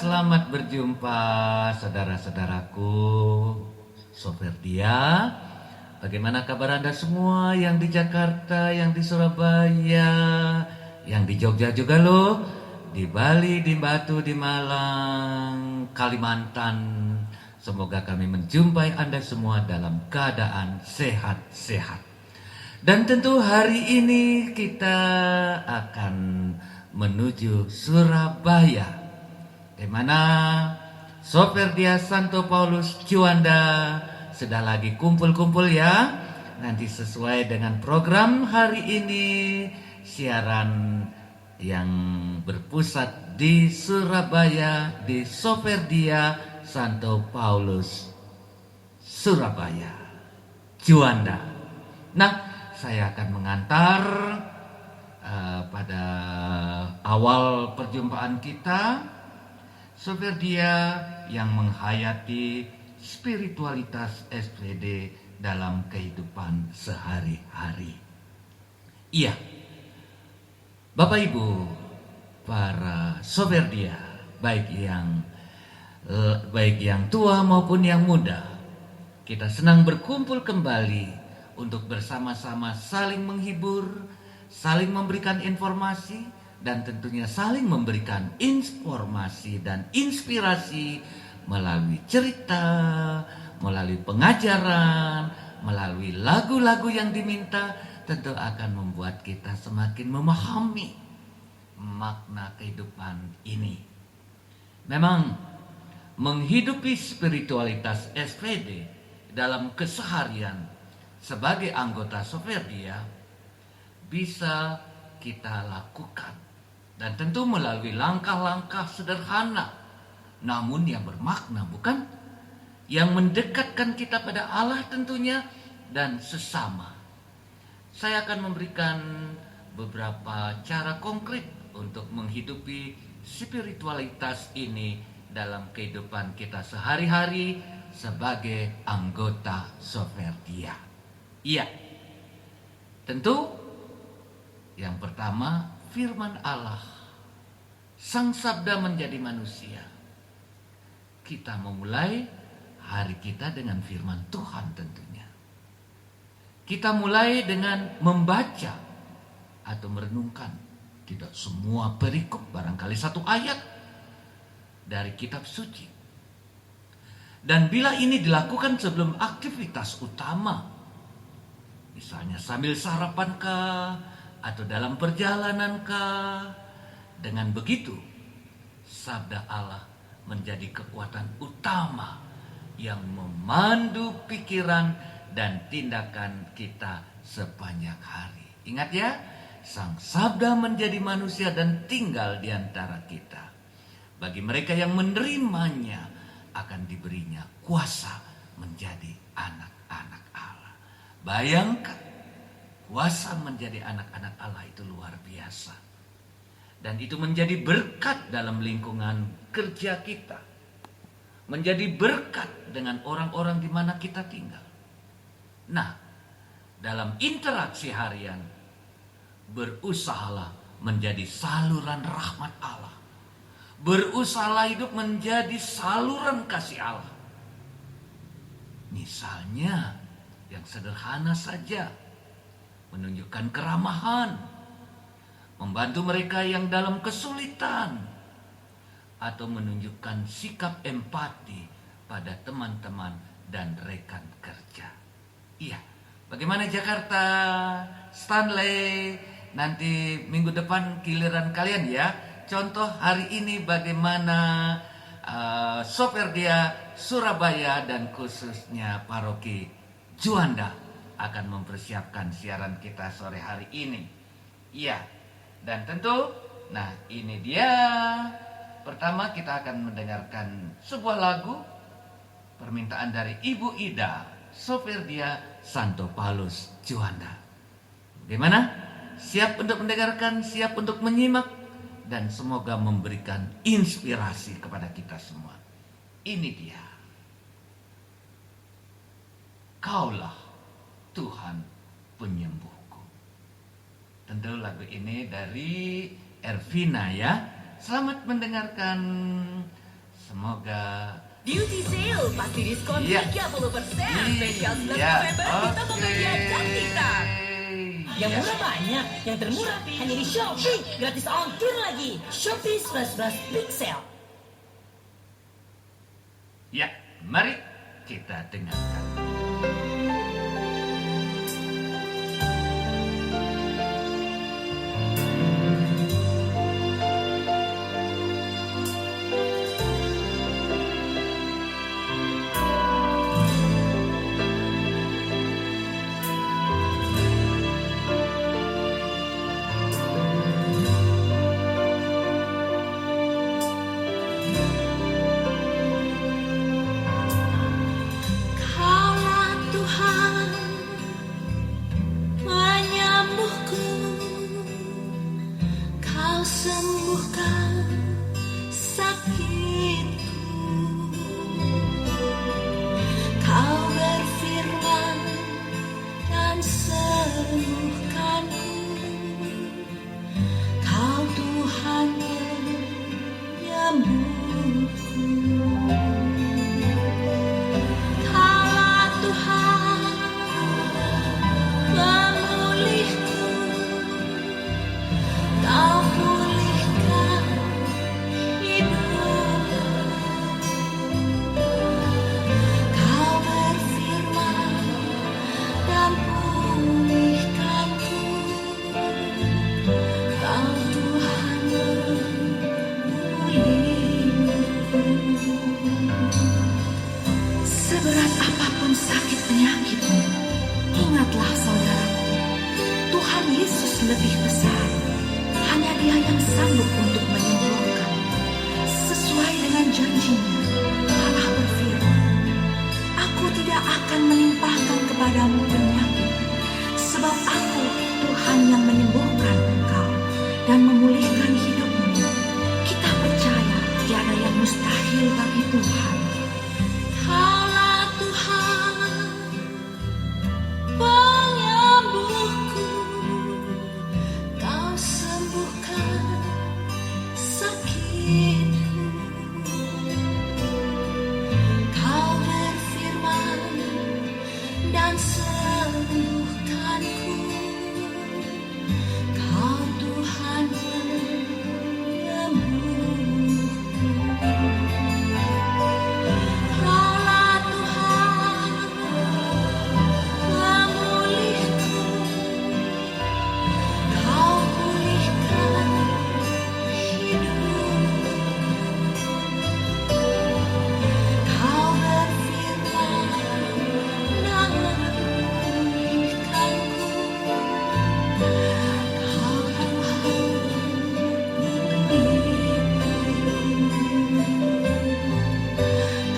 Selamat berjumpa saudara-saudaraku Soferdia. Bagaimana kabar Anda semua yang di Jakarta, yang di Surabaya, yang di Jogja juga loh, di Bali, di Batu, di Malang, Kalimantan. Semoga kami menjumpai Anda semua dalam keadaan sehat-sehat. Dan tentu hari ini kita akan menuju Surabaya, di mana Soferdia Santo Paulus Juanda sudah lagi kumpul-kumpul ya. Nanti sesuai dengan program hari ini, siaran yang berpusat di Surabaya di Soferdia Santo Paulus Surabaya, Juanda. Nah, saya akan mengantar pada awal perjumpaan kita, Sofer Dia yang menghayati spiritualitas SPD dalam kehidupan sehari-hari. Iya, Bapak Ibu, para Sofer Dia, baik yang tua maupun yang muda, kita senang berkumpul kembali untuk bersama-sama saling menghibur, saling memberikan informasi, dan tentunya saling memberikan informasi dan inspirasi melalui cerita, melalui pengajaran, melalui lagu-lagu yang diminta, tentu akan membuat kita semakin memahami makna kehidupan ini. Memang menghidupi spiritualitas SPD dalam keseharian sebagai anggota Sofer Dia bisa kita lakukan, dan tentu melalui langkah-langkah sederhana namun yang bermakna, bukan? Yang mendekatkan kita pada Allah tentunya dan sesama. Saya akan memberikan beberapa cara konkret untuk menghidupi spiritualitas ini dalam kehidupan kita sehari-hari sebagai anggota Sofer Dia. Iya, tentu yang pertama, firman Allah, Sang Sabda menjadi manusia. Kita memulai hari kita dengan firman Tuhan tentunya. Kita mulai dengan membaca atau merenungkan, tidak semua perikop, barangkali satu ayat dari kitab suci. Dan bila ini dilakukan sebelum aktivitas utama, misalnya sambil sarapan kah, atau dalam perjalanan kah, dengan begitu sabda Allah menjadi kekuatan utama yang memandu pikiran dan tindakan kita sepanjang hari. Ingat ya, Sang Sabda menjadi manusia dan tinggal di antara kita. Bagi mereka yang menerimanya akan diberinya kuasa menjadi anak-anak Allah. Bayangkan, kuasa menjadi anak-anak Allah itu luar biasa. Dan itu menjadi berkat dalam lingkungan kerja kita. Menjadi berkat dengan orang-orang di mana kita tinggal. Nah, dalam interaksi harian, berusahalah menjadi saluran rahmat Allah. Berusahalah hidup menjadi saluran kasih Allah. Misalnya, yang sederhana saja, menunjukkan keramahan, membantu mereka yang dalam kesulitan, atau menunjukkan sikap empati pada teman-teman dan rekan kerja. Iya, bagaimana Jakarta, Stanley, nanti minggu depan giliran kalian ya. Contoh hari ini bagaimana Sofer Dia Surabaya dan khususnya paroki Juanda akan mempersiapkan siaran kita sore hari ini. Iya, dan tentu, nah ini dia. Pertama kita akan mendengarkan sebuah lagu permintaan dari Ibu Ida, Sofer Dia Santo Paulus Juanda. Bagaimana? Siap untuk mendengarkan, siap untuk menyimak, dan semoga memberikan inspirasi kepada kita semua. Ini dia. Kaulah Tuhan penyembuhku. Tentu lagu ini dari Ervina ya. Selamat mendengarkan. Semoga Beauty Sale pasti diskon 30%. Spesial 9 November kita pembagian cantik. Yang murah banyak, yang termurah hanya di Shopee. Gratis ongkir lagi. Shopee Plus Big Sale. Ya, mari kita dengarkan. Kau lebih besar. Hanya Dia yang sanggup untuk menyembuhkan. Sesuai dengan janjinya, Allah berfirman, Aku tidak akan melimpahkan kepadamu penyakit, sebab Aku Tuhan yang menyembuhkan engkau dan memulihkan hidupmu. Kita percaya tiada yang mustahil bagi Tuhan. Kaulah Tuhan, penyembuhku, Kau sembuhkan sakitku. Kau berfirman dan sembuhkanku. Kau Tuhan penyembuhku. Kaulah Tuhan pemulihku. Kau pulihkan hidupku. Kau berfirman dan memulihkanku. Kau Tuhan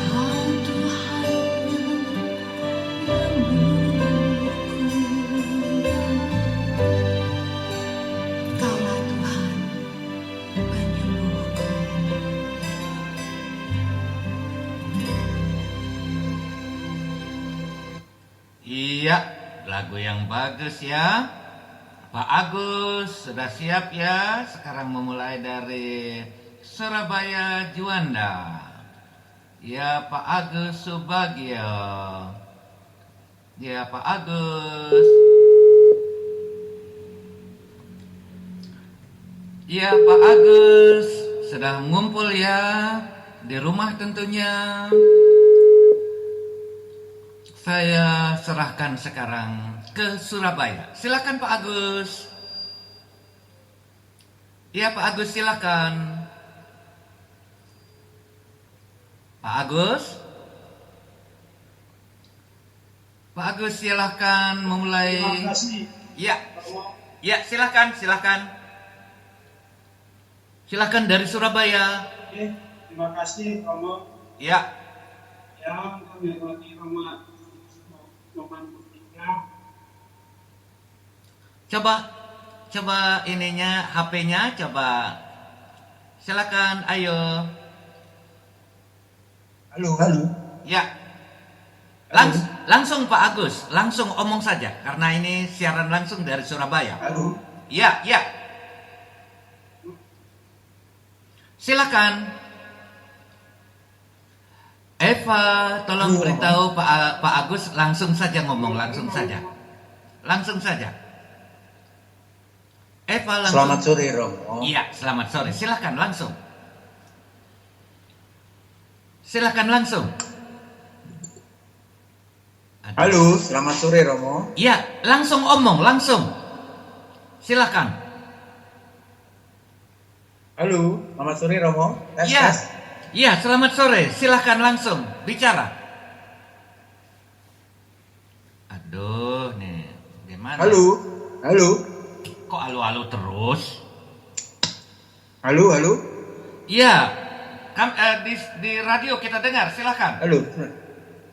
Kau Tuhan penyembuhku. Kaulah Tuhan penyembuhku. Iya, lagu yang bagus ya. Pak Agus sudah siap ya? Sekarang memulai dari Surabaya Juanda. Ya Pak Agus Subagio. Ya Pak Agus. Ya Pak Agus sudah ngumpul ya di rumah tentunya. Saya serahkan sekarang ke Surabaya. Silakan Pak Agus. Ya Pak Agus silakan. Pak Agus. Pak Agus silakan memulai. Terima kasih. Ya. Ya silakan. Silakan dari Surabaya. Oke, terima kasih Romo. Ya. Yang kami hormati Romo Murtika. Coba ininya HP-nya coba. Silakan ayo. Halo. Ya. Langsung Pak Agus, langsung omong saja karena ini siaran langsung dari Surabaya. Halo. Ya. Silakan. Eva, tolong beritahu Pak Agus langsung saja ngomong, langsung saja. Eva langsung. Selamat sore Romo. Iya, selamat sore. Silakan langsung. Aduh. Halo, selamat sore Romo. Iya, langsung omong, langsung. Silakan. Halo, selamat sore Romo. Tes, Iya. tes. Iya, selamat sore. Silakan langsung bicara. Aduh, nih, gimana? Halo. Kok halo-halo terus? Halo. Iya, di radio kita dengar. Silakan. Halo.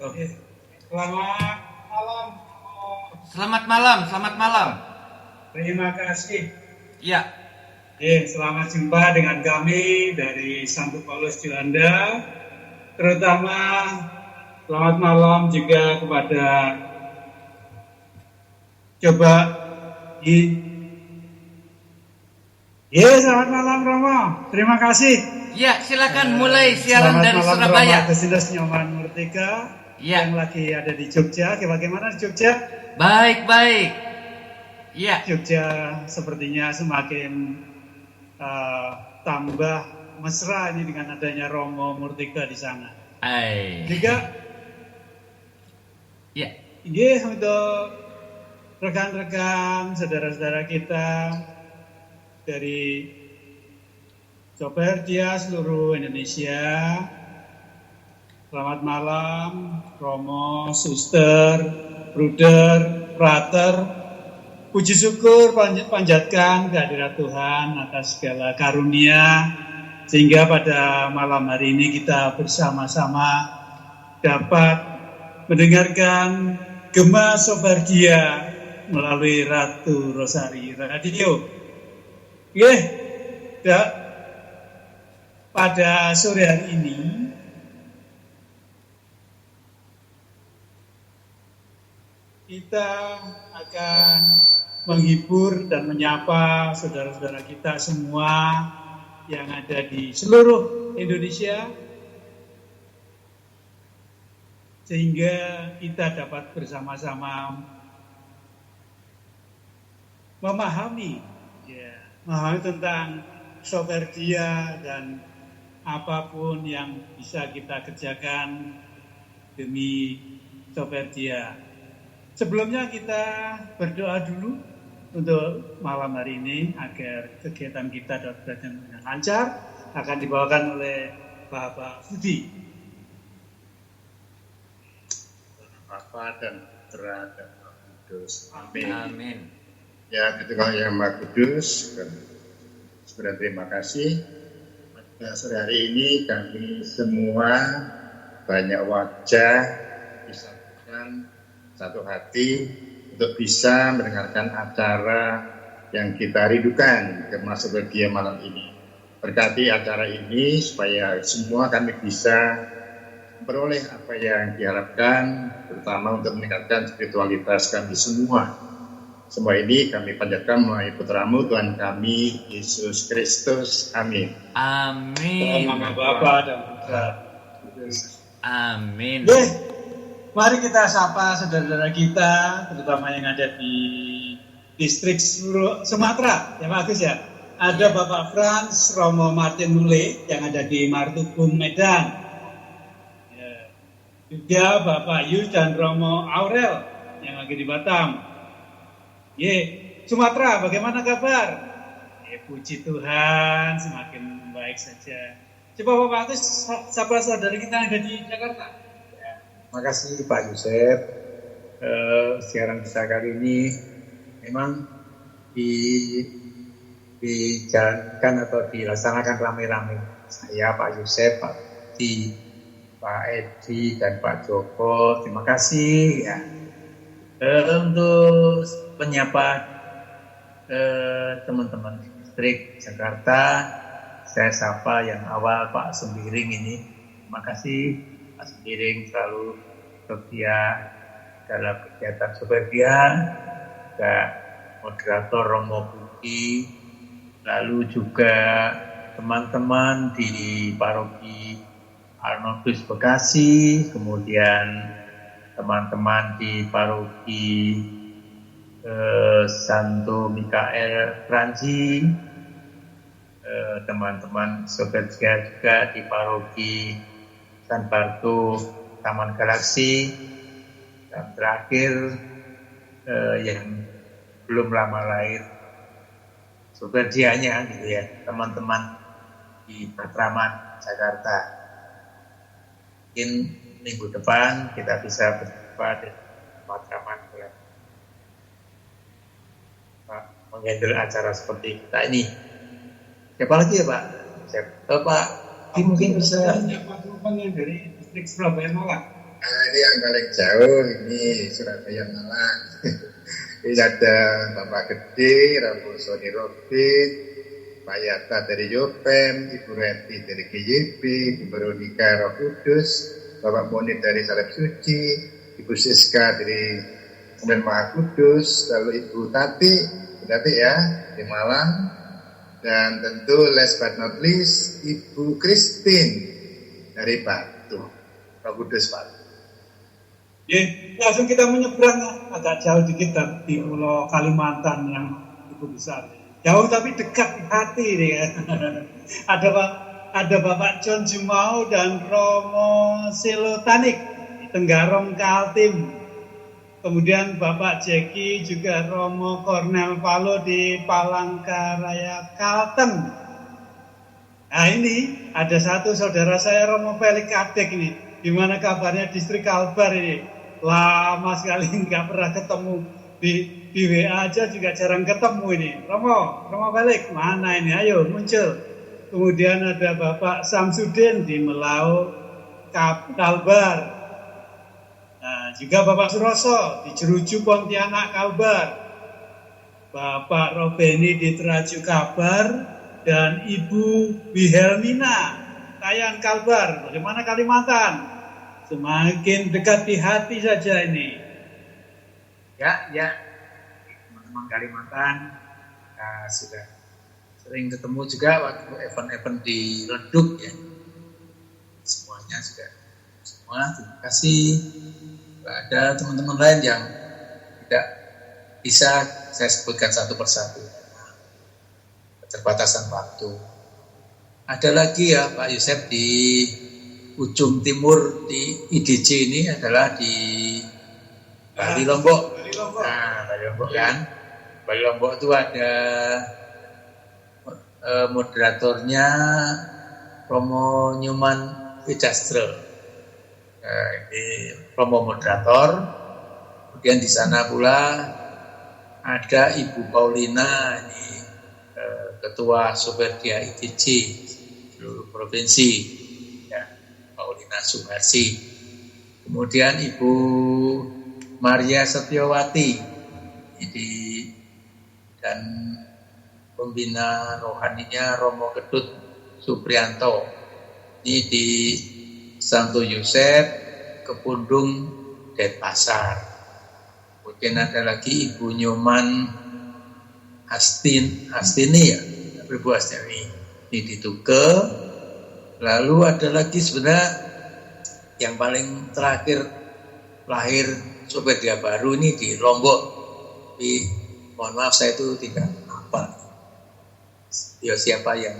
Oke. Selamat malam. Selamat malam. Terima kasih. Iya. Selamat jumpa dengan kami dari Santo Paulus Juanda. Terutama selamat malam juga kepada selamat malam Romo. Terima kasih. Ya, silakan mulai siaran dari Selamat malam Surabaya. Romo Agustinus Nyoman Murtika Ya. yang lagi ada di Jogja. Bagaimana di Jogja? Baik. Ya. Jogja sepertinya semakin tambah mesra ini dengan adanya Romo Murtika di sana. Juga Ya. untuk rekan-rekan, saudara-saudara kita dari Coperdia seluruh Indonesia. Selamat malam, Romo, Suster, Bruder, Frater, puji syukur panjatkan kehadirat Tuhan atas segala karunia, sehingga pada malam hari ini kita bersama-sama dapat mendengarkan Gema Sobardia melalui Ratu Rosari Radio. Pada sore hari ini kita akan menghibur dan menyapa saudara-saudara kita semua yang ada di seluruh Indonesia, sehingga kita dapat bersama-sama memahami tentang Sobardia dan apapun yang bisa kita kerjakan demi Sobardia. Sebelumnya kita berdoa dulu untuk malam hari ini agar kegiatan kita dapat berjalan dengan lancar. Akan dibawakan oleh Bapak Budi. Bapa dan Putra dan Roh Kudus. Amin. Amin. Ya, Tuhan yang Maha Kudus, sebenarnya terima kasih. Pada sore hari ini kami semua banyak wajah disatukan satu hati untuk bisa mendengarkan acara yang kita rindukan Gema Sobardia malam ini. Berkati acara ini supaya semua kami bisa memperoleh apa yang diharapkan, terutama untuk meningkatkan spiritualitas kami semua. Semua ini kami panjatkan melalui Putramu Tuhan kami Yesus Kristus. Amin. Amin. Nama Bapa dan Putra. Amin. Mari kita sapa saudara-saudara kita, terutama yang ada di distrik Sumatera, ya Pak Agus ya. Ada Bapak Frans Romo Martin Mule yang ada di Martubung, Medan. Ya. Juga Bapak Yus dan Romo Aurel yang lagi di Batam. Sumatera, bagaimana kabar? Puji Tuhan, semakin baik saja. Coba Bapak Agus sapa saudara kita yang ada di Jakarta. Terima kasih Pak Yusef. Siaran kita kali ini memang dijalankan atau dilaksanakan rame-rame. Saya, Pak Yusef, Pak Budi, Pak Edi, dan Pak Joko. Terima kasih ya. Untuk menyapa teman-teman distrik Jakarta, saya sapa yang awal Pak Sembiring ini. Terima kasih Pak Sembiring selalu setia dalam kegiatan Sobardia, juga moderator Romo Budi, lalu juga teman-teman di Paroki Arnoldus Bekasi, kemudian teman-teman di Paroki Santo Mikael Kranji, teman-teman Sobardia juga di Paroki San Barto Taman Galaksi, dan terakhir yang belum lama lahir Sobardianya gitu ya, teman-teman di Matraman Jakarta. Mungkin minggu depan kita bisa berjumpa di Matraman Pak menghandle acara seperti kita ini. Siapa lagi ya Pak? Pak mungkin bisa dari distrik Surabaya Malang. Ini yang paling jauh ini Surabaya Malang. Ini ada Bapak Gede, Rabu Soni Robin, Pak Yata dari Yopem, Ibu Reti dari GYB, Ibu Veronika Roh Kudus, Bapak Moni dari Salib Suci, Ibu Siska dari Kemudian Maha Kudus, lalu Ibu Tati ya di Malang, dan tentu last but not least Ibu Christine dari Batu, Roh Kudus Batu. Langsung kita menyeberang agak jauh dikit di Pulau Kalimantan yang cukup besar. Jauh tapi dekat di hati nih ya. Ada Bapak John Jumau dan Romo Silotanik di Tenggarong Kaltim. Kemudian Bapak Jeki juga Romo Cornel Palo di Palangkaraya Kalteng. Nah ini ada satu saudara saya Romo Felix Kadek ini. Gimana kabarnya distrik Kalbar ini? Lama sekali nggak pernah ketemu. di WA aja juga jarang ketemu ini. Romo balik mana ini? Ayo muncul. Kemudian ada Bapak Samsudin di Melau Kalbar. Nah, juga Bapak Suroso di Jeruju Pontianak Kalbar. Bapak Robeni di Teraju Kalbar dan Ibu Wihelmina Kayan Kalbar. Bagaimana Kalimantan? Semakin dekat di hati saja ini. Ya, teman-teman Kalimantan sudah sering ketemu juga waktu event-event di Leduk ya. Semuanya sudah semua terima kasih. Ada teman-teman lain yang tidak bisa saya sebutkan satu persatu karena keterbatasan waktu. Ada lagi ya Pak Yosef di ujung timur di IDJ ini adalah di Bali Lombok. Nah, Bali Lombok kan. Bali Lombok itu ada moderatornya Romo Newman Widastre. Ini Romo moderator. Kemudian di sana pula ada Ibu Paulina, ini Ketua Soberdia ITJ seluruh provinsi, ya, Paulina Sumarsi. Kemudian Ibu Maria Setiawati dan pembina rohaninya Romo Kedut Suprianto. Ini di Santo Yosef Kepundung Denpasar. Kemudian ada lagi Ibu Nyoman Astini ya, Ibu Astini ini di Tuke. Lalu ada lagi sebenarnya yang paling terakhir lahir Soberdia baru ini di Lombok. Tapi mohon maaf saya itu tidak hafal. Ya siapa yang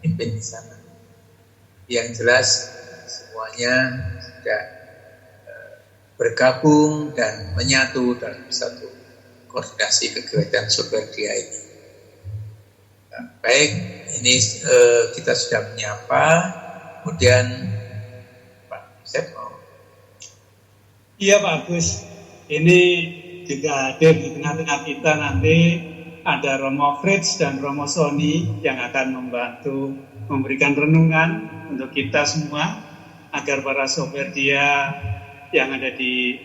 pimpin di sana. Yang jelas semuanya sudah bergabung dan menyatu dalam satu koordinasi kegiatan Soberdia ini. Nah, baik, ini kita sudah menyapa. Kemudian Pak Yosef mau. Iya Pak Agus, ini juga hadir di tengah-tengah kita nanti ada Romo Fritz dan Romo Sony yang akan membantu memberikan renungan untuk kita semua agar para Soberdia yang ada di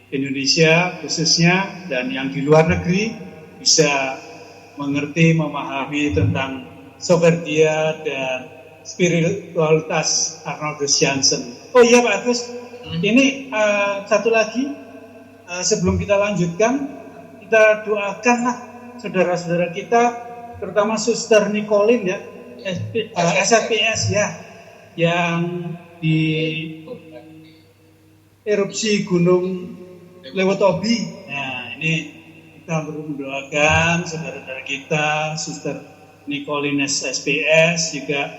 Indonesia khususnya dan yang di luar negeri bisa mengerti, memahami tentang Soberdia dan spiritualitas Arnoldus Jansen. Oh iya Pak Agus, ini satu lagi sebelum kita lanjutkan, kita doakanlah saudara-saudara kita, terutama Suster Nicolin ya, SFPS ya, yang di erupsi Gunung Lewotobi. Nah, ini kita perlu mendoakan saudara-saudara kita, Suster Nicolin SPS, juga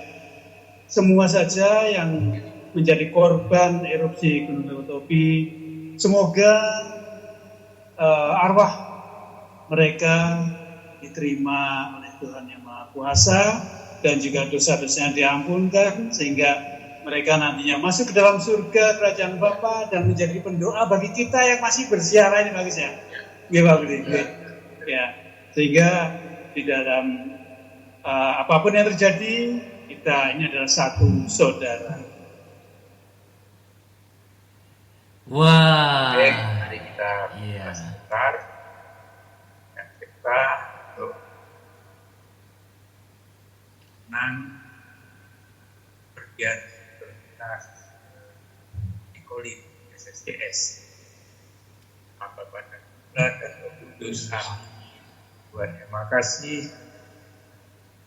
semua saja yang menjadi korban erupsi Gunung Lewotobi. Semoga arwah mereka diterima oleh Tuhan Yang Maha Kuasa dan juga dosa-dosanya diampunkan sehingga mereka nantinya masuk ke dalam surga kerajaan Bapa dan menjadi pendoa bagi kita yang masih berziarah ini bagus ya. Ya Pak Budi. Ya. Sehingga di dalam apapun yang terjadi, kita ini adalah satu saudara. Wah. Baik, mari kita sebentar. Dan kita untuk menang bergiat Nicolin SSDS. Apa pada Allah dan Roh Kudus. Amin. Tuhan, terima kasih.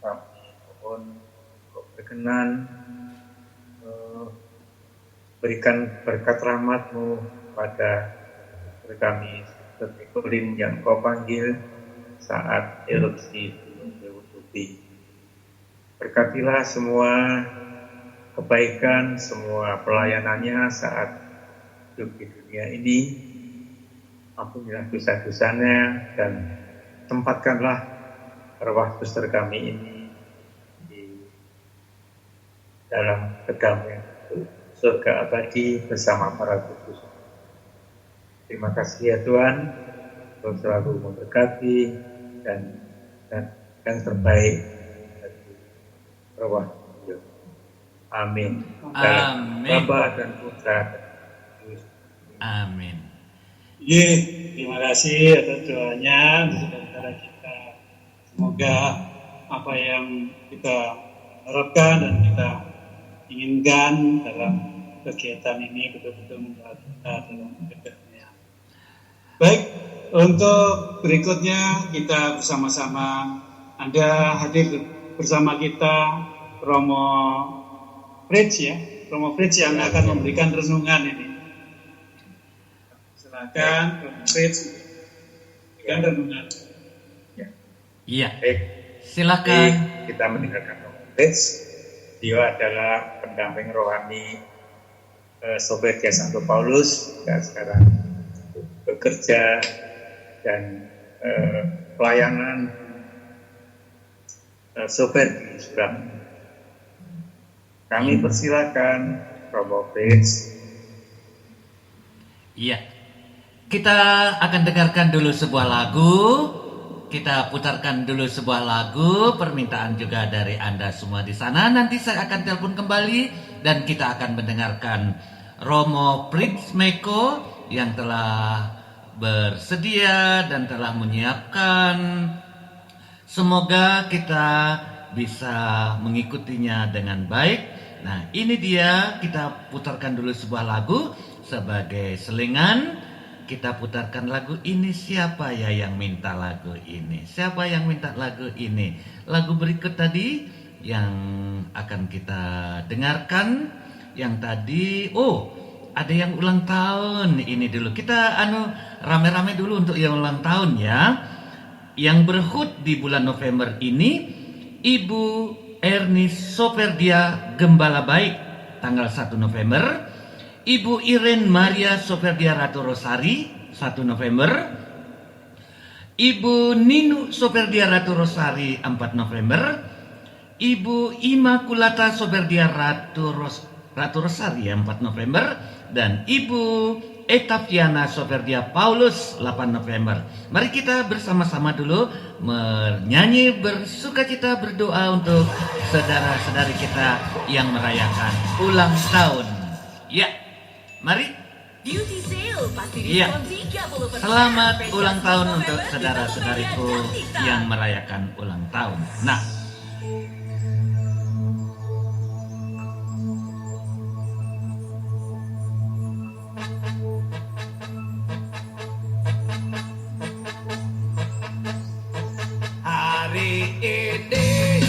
Kami mohon kau berkenan berikan berkat rahmat-Mu pada kami Nicolin yang Kau panggil saat erupsi Gunung Lewotobi. Berkatilah semua kebaikan, semua pelayanannya saat hidup di dunia ini. Ampunilah dosa-dosanya dan tempatkanlah arwah suster kami ini di dalam kedamaian surga abadi bersama para kudus. Terima kasih ya Tuhan. Engkau selalu memberkati dan yang terbaik bagi roh. Amin. Amin. Bapa dan Putra. Amin. Terima kasih atas doanya untuk saudara kita. Semoga apa yang kita harapkan dan kita inginkan dalam kegiatan ini betul-betul membuat kita dalam hidupnya. Baik, untuk berikutnya kita bersama-sama, Anda hadir bersama kita Romo Fritz Romo Fritz yang akan memberikan renungan ini. Silakan Romo Fritz memberikan renungan. Iya. Baik, Silakan. kita mendengarkan Romo Fritz. Dia adalah pendamping rohani Sober Dia Santo Paulus yang sekarang bekerja dan pelayanan Sober di Surabaya. Kami persilakan Romo Fritz. Iya. Kita akan dengarkan dulu sebuah lagu. Kita putarkan dulu sebuah lagu, permintaan juga dari Anda semua di sana. Nanti saya akan telepon kembali dan kita akan mendengarkan Romo Fritz Meko yang telah bersedia dan telah menyiapkan. Semoga kita bisa mengikutinya dengan baik. Nah, ini dia, kita putarkan dulu sebuah lagu sebagai selingan. Kita putarkan lagu ini. Siapa ya yang minta lagu ini? Siapa yang minta lagu ini? Lagu berikut tadi yang akan kita dengarkan, yang tadi, ada yang ulang tahun ini dulu. Kita rame-rame dulu untuk yang ulang tahun ya. Yang berhut di bulan November ini, Ibu Ernest Soperdia Gembala Baik, tanggal 1 November. Ibu Irene Maria Soperdia Ratu Rosari, 1 November. Ibu Ninu Soperdia Ratu Rosari, 4 November. Ibu Immaculata Soperdia Ratu Rosari, 4 November. Dan Ibu Etaviana Soperdia Paulus, 8 November. Mari kita bersama-sama dulu menyanyi, bersukacita, berdoa untuk saudara-saudari kita yang merayakan ulang tahun. Ya, mari. Beauty sale pasti Iya. diskon 30%. Selamat Spesial ulang tahun November untuk di saudara-saudariku Toko Media yang merayakan ulang tahun. Nah, hari ini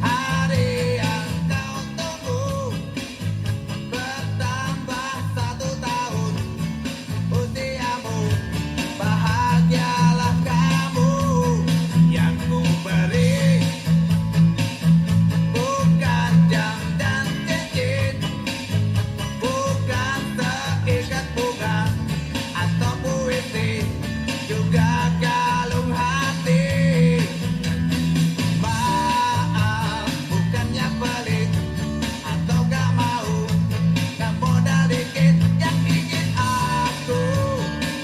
hari yang kau tunggu, bertambah 1 tahun usiamu, bahagialah kamu. Yang ku beri bukan jam dan cincin, bukan seikat bunga atau puisi, juga kalung hati. Maaf, bukannya pelit atau gak mau, gak modal dikit yang ingin aku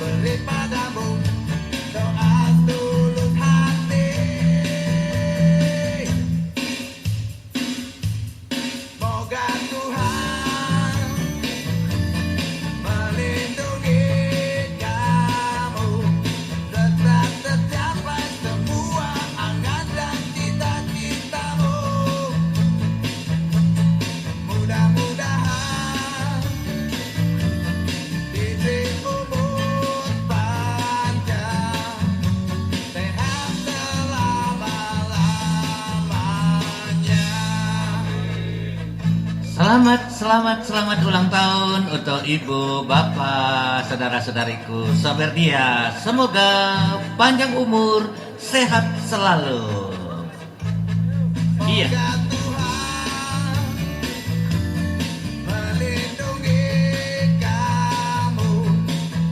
beri padamu, doa tulus hati. Moga Tuhan melindungi kamu, tetap tercapai semua angan dan cita-citamu. Mudah-mudahan diberi umur panjang, sehat selama-lamanya. Selamat ulang tahun untuk ibu, bapak, saudara-saudariku, Sober Dia. Semoga panjang umur, sehat selalu. Iya. Moga Tuhan melindungi kamu,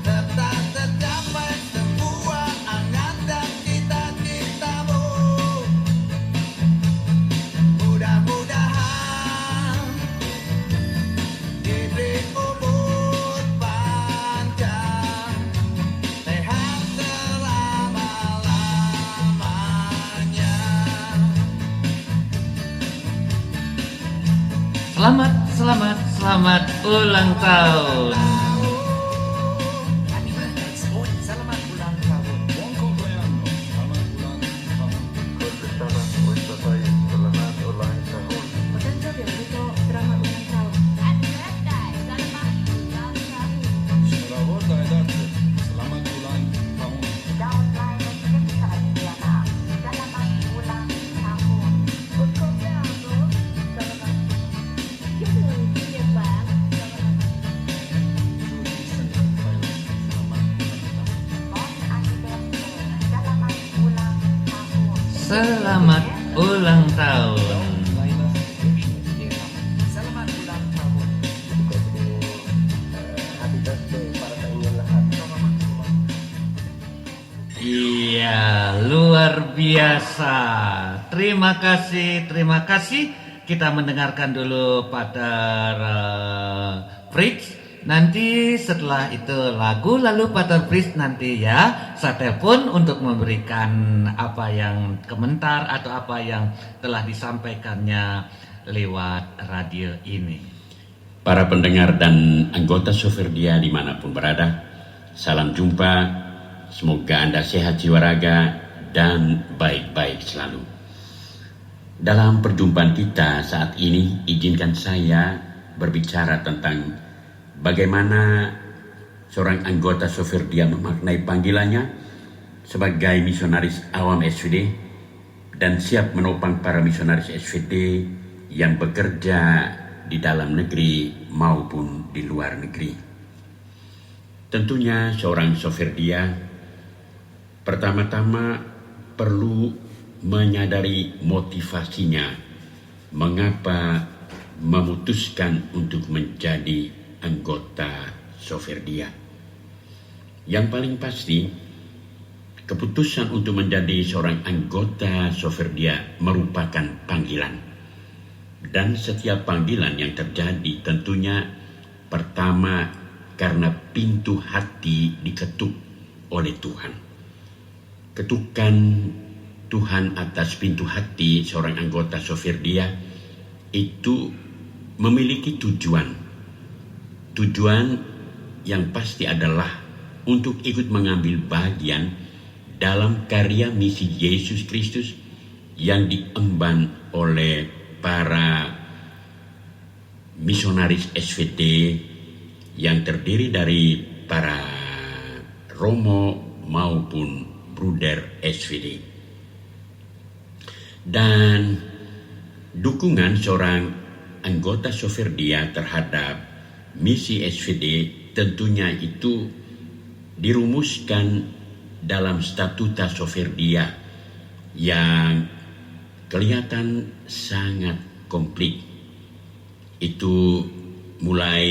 tetap tercapai semua angan dan cita-citamu. Mudah-mudahan diberi umur panjang, Selamat ulang tahun. Selamat ulang tahun. Selamat ulang tahun. Selamat ulang tahun. Iya, luar biasa. Terima kasih. Kita mendengarkan dulu Pater Fritz. Nanti setelah itu lagu, lalu Pater Fritz nanti ya saya telepon untuk memberikan apa yang komentar atau apa yang telah disampaikannya lewat radio ini. Para pendengar dan anggota Soferdia dimanapun berada, salam jumpa. Semoga Anda sehat jiwa raga dan baik-baik selalu. Dalam perjumpaan kita saat ini, izinkan saya berbicara tentang bagaimana seorang anggota Soferdia memaknai panggilannya sebagai misionaris awam SVD dan siap menopang para misionaris SVD yang bekerja di dalam negeri maupun di luar negeri. Tentunya seorang Soferdia pertama-tama perlu menyadari motivasinya mengapa memutuskan untuk menjadi anggota Soferdia. Yang paling pasti, keputusan untuk menjadi seorang anggota Soferdia merupakan panggilan. Dan setiap panggilan yang terjadi tentunya pertama karena pintu hati diketuk oleh Tuhan. Ketukan Tuhan atas pintu hati seorang anggota Soferdia itu memiliki tujuan yang pasti adalah untuk ikut mengambil bagian dalam karya misi Yesus Kristus yang diemban oleh para misionaris SVD yang terdiri dari para Romo maupun Bruder SVD. Dan dukungan seorang anggota Soferdia terhadap misi SVD tentunya itu dirumuskan dalam statuta Soferdia yang kelihatan sangat komplit. Itu mulai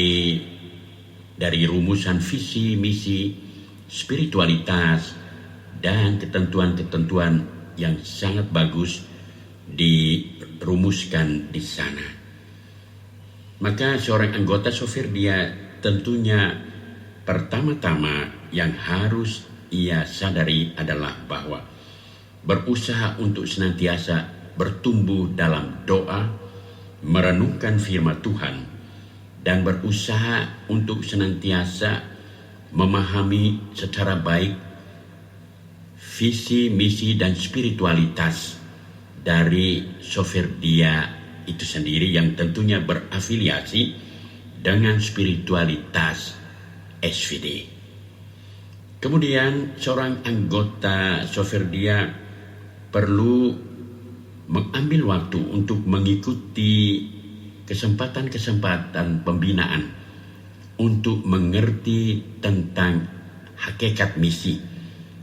dari rumusan visi, misi, spiritualitas, dan ketentuan-ketentuan yang sangat bagus dirumuskan di sana. Maka seorang anggota Soferdia tentunya pertama-tama yang harus ia sadari adalah bahwa berusaha untuk senantiasa bertumbuh dalam doa, merenungkan firman Tuhan, dan berusaha untuk senantiasa memahami secara baik visi, misi, dan spiritualitas dari Soferdia itu sendiri yang tentunya berafiliasi dengan spiritualitas SVD. Kemudian seorang anggota Soferdia perlu mengambil waktu untuk mengikuti kesempatan-kesempatan pembinaan untuk mengerti tentang hakikat misi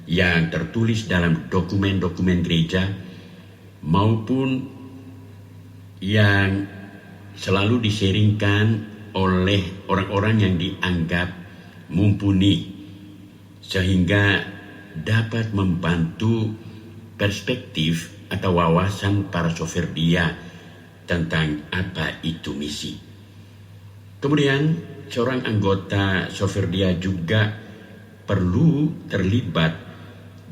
yang tertulis dalam dokumen-dokumen gereja maupun yang selalu diseringkan oleh orang-orang yang dianggap mumpuni sehingga dapat membantu perspektif atau wawasan para Soferdia tentang apa itu misi. Kemudian seorang anggota Soferdia juga perlu terlibat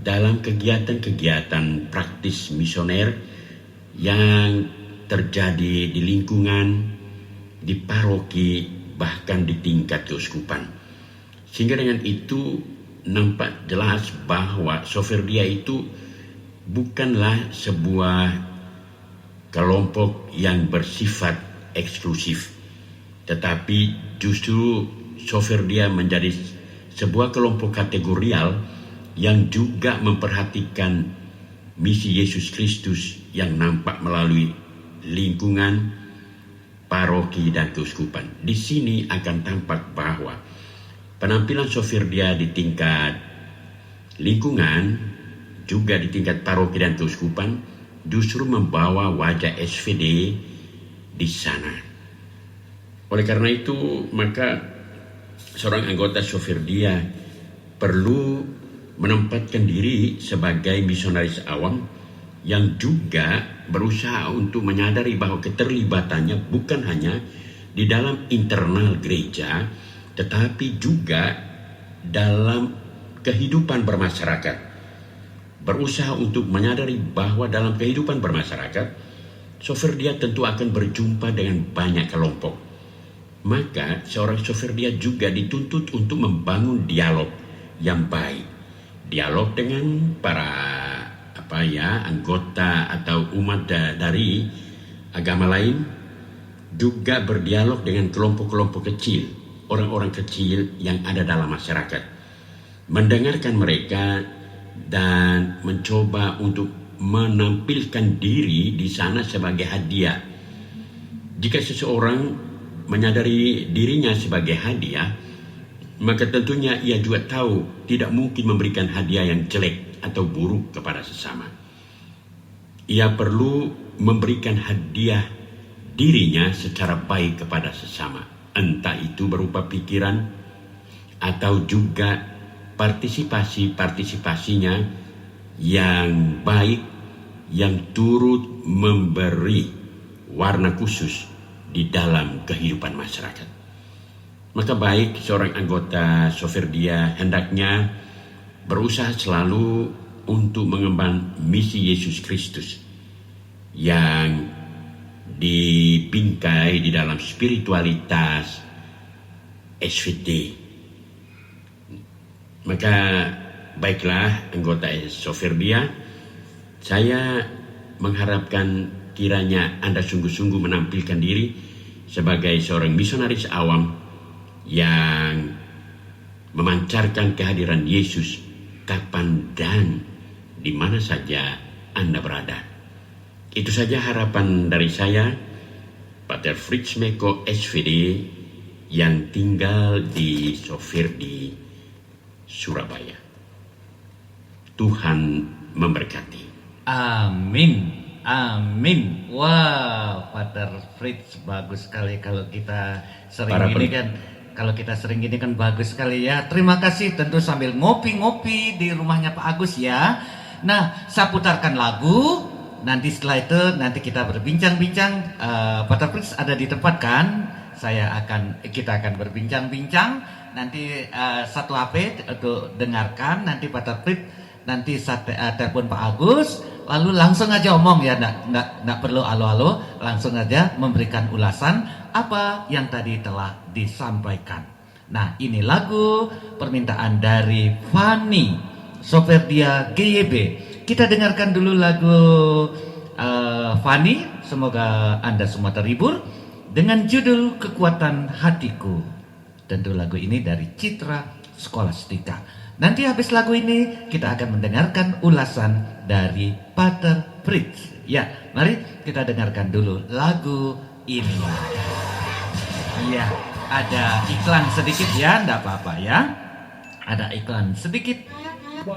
dalam kegiatan-kegiatan praktis misioner yang terjadi di lingkungan di paroki, bahkan di tingkat keuskupan. Sehingga dengan itu nampak jelas bahwa Soferdia itu bukanlah sebuah kelompok yang bersifat eksklusif, tetapi justru Soferdia menjadi sebuah kelompok kategorial yang juga memperhatikan misi Yesus Kristus yang nampak melalui lingkungan, paroki, dan keuskupan. Di sini akan tampak bahwa penampilan Soferdia di tingkat lingkungan, juga di tingkat paroki dan keuskupan, justru membawa wajah SVD di sana. Oleh karena itu, maka seorang anggota Soferdia perlu menempatkan diri sebagai misionaris awam yang juga berusaha untuk menyadari bahwa keterlibatannya bukan hanya di dalam internal gereja, tetapi juga dalam kehidupan bermasyarakat. Berusaha untuk menyadari bahwa dalam kehidupan bermasyarakat, Soferdia tentu akan berjumpa dengan banyak kelompok. Maka seorang Soferdia juga dituntut untuk membangun dialog yang baik. Dialog dengan para anggota atau umat dari agama lain, juga berdialog dengan kelompok-kelompok kecil, orang-orang kecil yang ada dalam masyarakat. Mendengarkan mereka dan mencoba untuk menampilkan diri di sana sebagai hadiah. Jika seseorang menyadari dirinya sebagai hadiah, maka tentunya ia juga tahu tidak mungkin memberikan hadiah yang jelek atau buruk kepada sesama. Ia perlu memberikan hadiah dirinya secara baik kepada sesama, entah itu berupa pikiran atau juga partisipasinya yang baik, yang turut memberi warna khusus di dalam kehidupan masyarakat. Maka baik seorang anggota Soferdia hendaknya berusaha selalu untuk mengemban misi Yesus Kristus yang dibingkai di dalam spiritualitas SVD. Maka baiklah anggota Soferdia, saya mengharapkan kiranya Anda sungguh-sungguh menampilkan diri sebagai seorang misionaris awam yang memancarkan kehadiran Yesus kapan dan di mana saja Anda berada. Itu saja harapan dari saya, Pater Fritz Meko SVD, yang tinggal di Soferdi, Surabaya. Tuhan memberkati. Amin. Amin. Wah, Pater Fritz, bagus sekali kalau kita sering gini kan bagus sekali ya. Terima kasih, tentu sambil ngopi-ngopi di rumahnya Pak Agus ya. Nah, saya putarkan lagu. Nanti setelah itu nanti kita berbincang-bincang. Pater Fritz ada di tempat kan? Kita akan berbincang-bincang. Nanti satu HP untuk dengarkan. Nanti Pater Fritz nanti telepon Pak Agus. Lalu langsung aja omong ya, nggak perlu alo-alo, langsung aja memberikan ulasan apa yang tadi telah disampaikan. Nah, ini lagu permintaan dari Fanny Soferdia GYB. Kita dengarkan dulu lagu Fanny, semoga Anda semua terhibur dengan judul Kekuatan Hatiku. Tentu lagu ini dari Citra Scholastica. Nanti habis lagu ini kita akan mendengarkan ulasan dari Pater Fritz. Ya, mari kita dengarkan dulu lagu ini. Ya, ada iklan sedikit ya, enggak apa-apa ya. Ada iklan sedikit.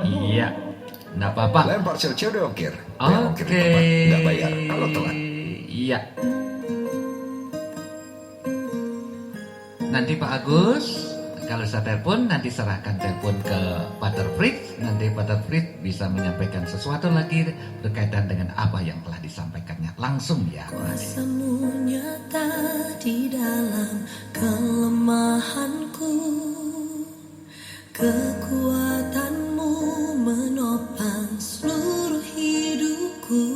Iya, enggak apa-apa. Lempar cel-cel di ongkir. Oke. Enggak bayar kalau telat. Iya. Nanti Pak Agus, kalau saya telepon, nanti serahkan telepon ke Pater Fritz. Nanti Pater Fritz bisa menyampaikan sesuatu lagi berkaitan dengan apa yang telah disampaikannya. Langsung ya. Kuasamu nyata di dalam kelemahanku, kekuatanmu menopang seluruh hidupku.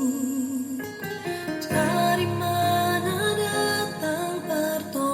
Dari mana datang pertolongan?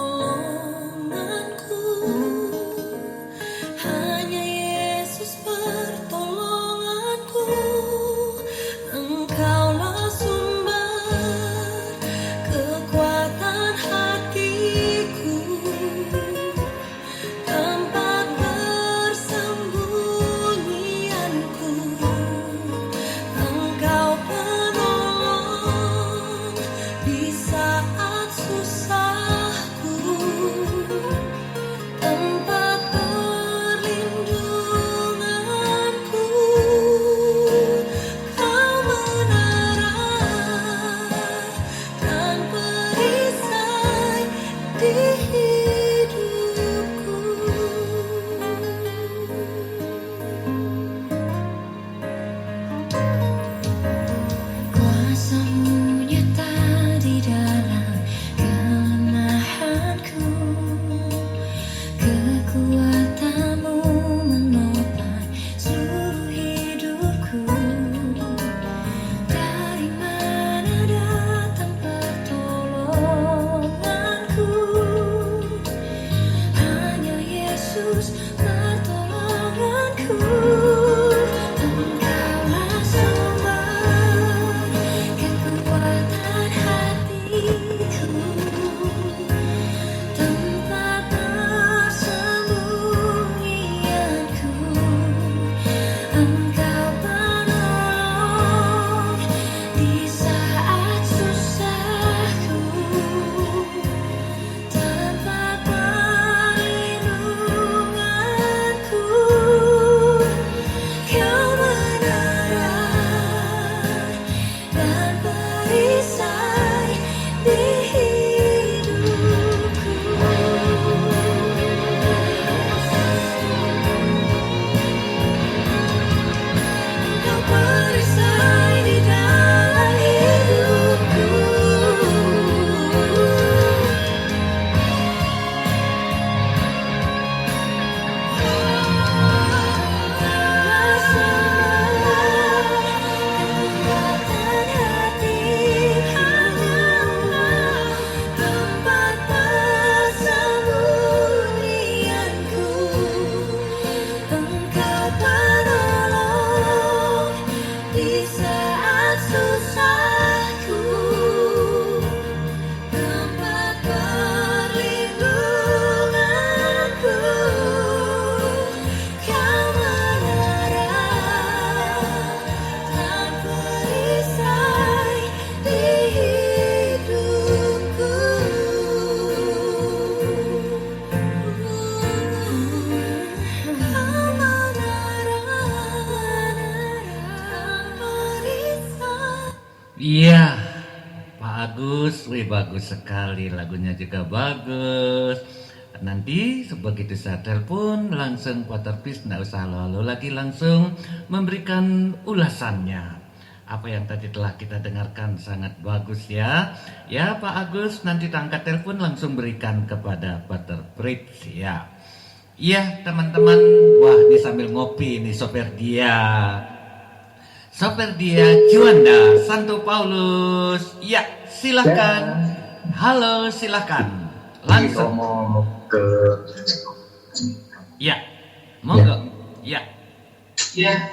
wih bagus sekali, lagunya juga bagus. Nanti begitu saya telepon langsung Pak Terpis, nggak usah lalu lagi, langsung memberikan ulasannya. Apa yang tadi telah kita dengarkan sangat bagus ya. Ya Pak Agus, nanti angkat telepon langsung berikan kepada Pak Terpis ya. Iya teman-teman, wah ini sambil ngopi ini sopir dia Juanda Santo Paulus. Ya silakan. Halo silakan. Langsung. Ya, monggo. Ya. Ya.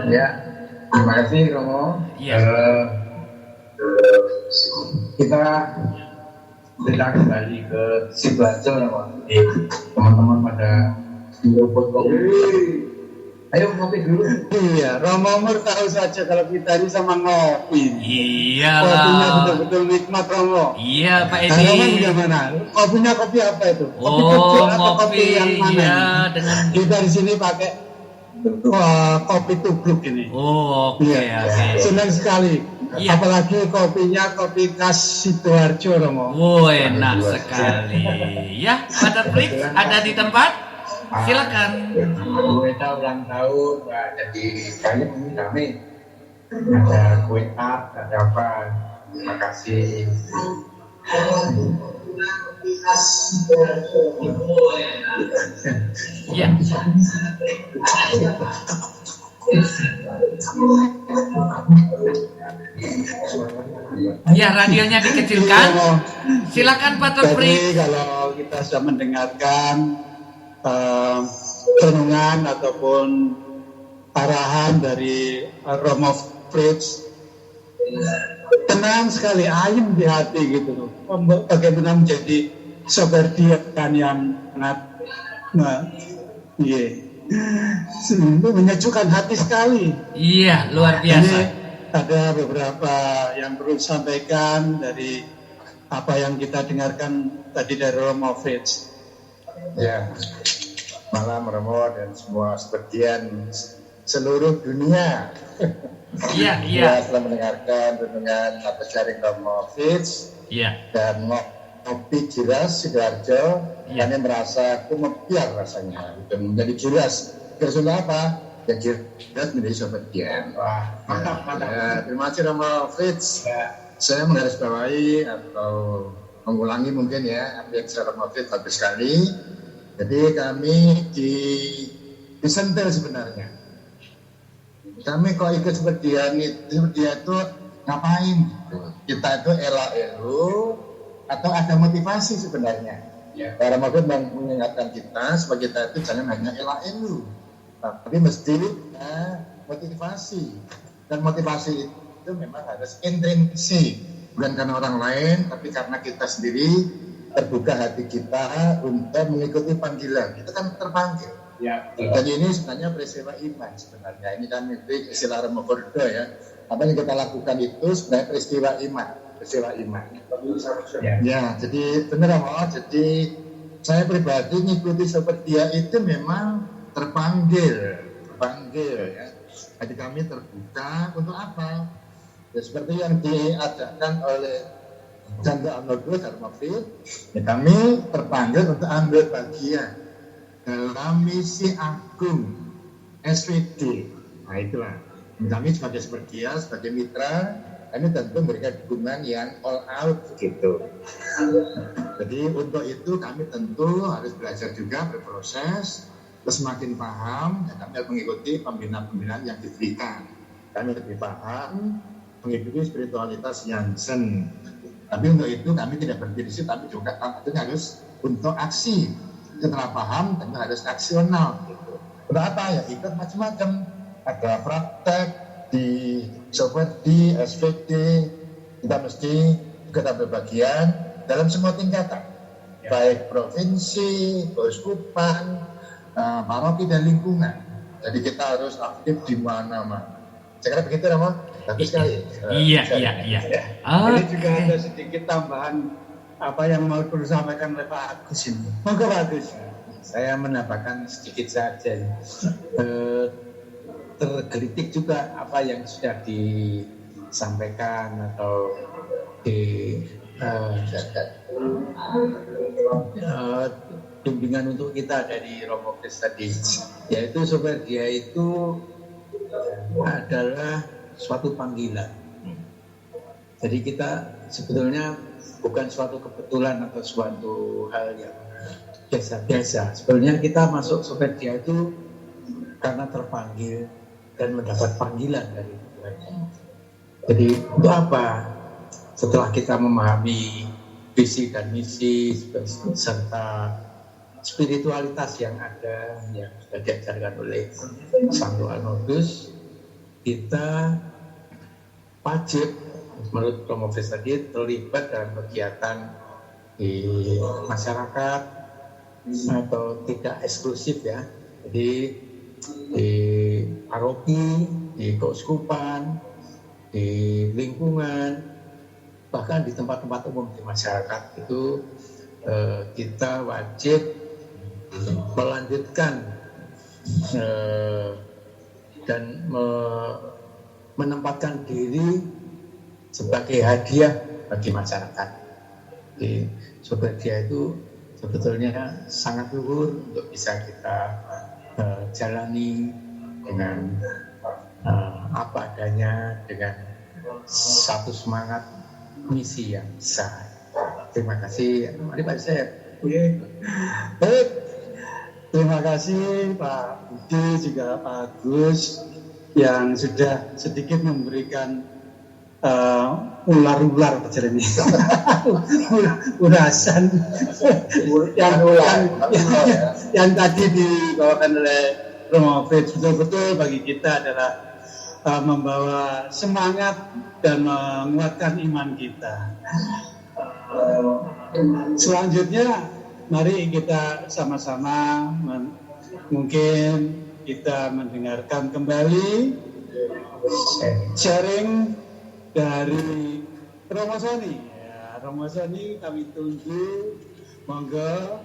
Ya. Terima kasih Romo. Ya. Kita sedang kembali ke Sidoarjo, Romo. Teman-teman pada ayo ngopi dulu. Iya, Romo Mur tahu saja kalau kita ini sama ngopi. Iya. Kopinya betul-betul nikmat, Romo. Iya, Pak Edi. Romo bagaimana? Kopinya kopi apa itu? Kopi Oh, kecil atau ngopi. kopi yang mana? Iya, dengan Kita di sini pakai kopi tubruk ini. oh, oke, oke. Senang sekali. Iya. Apalagi kopinya kopi khas Sidoarjo, Romo. Oh, enak sekali. Ya, Pak Terpis ada di tempat? Silakan. Kita ulang tahun, jadi kami ada kue tart, ada apa? Terima kasih. Ya. Ya, radionya dikecilkan. Silakan Pak Terpis. Jadi kalau kita sudah mendengarkan renungan ataupun arahan dari Romo Fritz, tenang sekali, ayem di hati gitu loh. Bagaimana menjadi sopir dia kan yang sangat menyejukkan hati sekali. Iya, luar biasa. Ini ada beberapa yang perlu disampaikan dari apa yang kita dengarkan tadi dari Romo Fritz. Ya, malam Romo dan semua sepertian seluruh dunia. Iya, iya. Setelah mendengarkan renungan atau sharing Romo Fritz. Iya. Dan ngopi Jiras Sidoarjo, Ya. kami merasa kemepiar rasanya, dan menjadi Jiras. Maksudnya apa? Ya Jiras menjadi sobat Dian. Wah, mantap, mantap. Ya, terima kasih Romo Fritz. Ya. Saya menggarisbawahi atau mengulangi mungkin ya, apa yang saya Romo Fritz bagus sekali. Jadi kami disentil sebenarnya. Kami kok ikut seperti dia itu ngapain gitu. Kita itu elo atau ada motivasi sebenarnya. Ya. Para mungkin mengingatkan kita supaya kita itu jangan hanya elo, tapi mesti motivasi. Dan motivasi itu memang harus intrinsik, bukan karena orang lain, tapi karena kita sendiri terbuka hati kita untuk mengikuti panggilan. Kita kan terpanggil. Ya, jadi ini sebenarnya peristiwa iman sebenarnya. Ini kan istilah Romo Kordo ya. Apa yang kita lakukan itu sebenarnya peristiwa iman. Peristiwa iman. Ya, jadi benar Romo. Jadi saya pribadi mengikuti seperti dia itu memang terpanggil ya. Jadi kami terbuka untuk apa? Ya, seperti yang diadakan oleh Janda Amnodus Armafil, ya kami terpanggil untuk ambil bagian dalam misi agung SVD. Nah itulah, kami sebagai sepertia, sebagai mitra, kami tentu memberikan dukungan yang all out gitu. Jadi untuk itu kami tentu harus belajar juga, berproses, terus semakin paham, dan kami harus mengikuti pembinaan-pembinaan yang diberikan. Kami lebih paham, mengikuti spiritualitas Yansen. Tapi untuk itu kami tidak berhenti di situ, tapi juga tentunya harus untuk aksi. Setelah paham, tentu harus aksional. Gitu. Untuk apa ya? Ikut macam-macam. Ada praktek di di SVD, kita mesti juga berbagian dalam semua tingkatan. Ya. Baik provinsi, keuskupan, paroki dan lingkungan. Jadi kita harus aktif di mana-mana. Saya kira begitu, Romo. Bagus sekali. Iya. Ini juga ada sedikit tambahan apa yang mau perlu sampaikan oleh Pak Agus ini. Monggo Pak Agus. Saya menambahkan sedikit saja. Tergelitik juga apa yang sudah disampaikan atau bimbingan untuk kita dari Romo Kris tadi, yaitu Soperdia itu adalah suatu panggilan. Jadi kita sebetulnya bukan suatu kebetulan atau suatu hal yang biasa-biasa. Sebenarnya kita masuk Soperdia itu karena terpanggil dan mendapat panggilan dari Tuhan. Jadi itu apa? Setelah kita memahami visi dan misi serta spiritualitas yang ada, yang sudah diajarkan oleh Santo Arnoldus, kita wajib menurut Romo Kris tadi terlibat dalam kegiatan di masyarakat atau tidak eksklusif ya. Jadi di paroki, di keuskupan, di lingkungan, bahkan di tempat-tempat umum di masyarakat itu kita wajib melanjutkan dan menempatkan diri sebagai hadiah bagi masyarakat. Di Soperdia itu sebetulnya sangat luhur untuk bisa kita jalani dengan apa adanya, dengan satu semangat misi yang besar. Terima kasih. Mari Pak Sep. Baik. Terima kasih Pak Budi juga Pak Agus yang sudah sedikit memberikan ular-ular ini ulasan yang tadi dibawakan oleh Romo Kris. Betul-betul bagi kita adalah membawa semangat dan menguatkan iman kita. Selanjutnya mari kita sama-sama mungkin kita mendengarkan kembali sharing dari Romo Soni. Ya, Romo Soni kami tunggu. Monggo.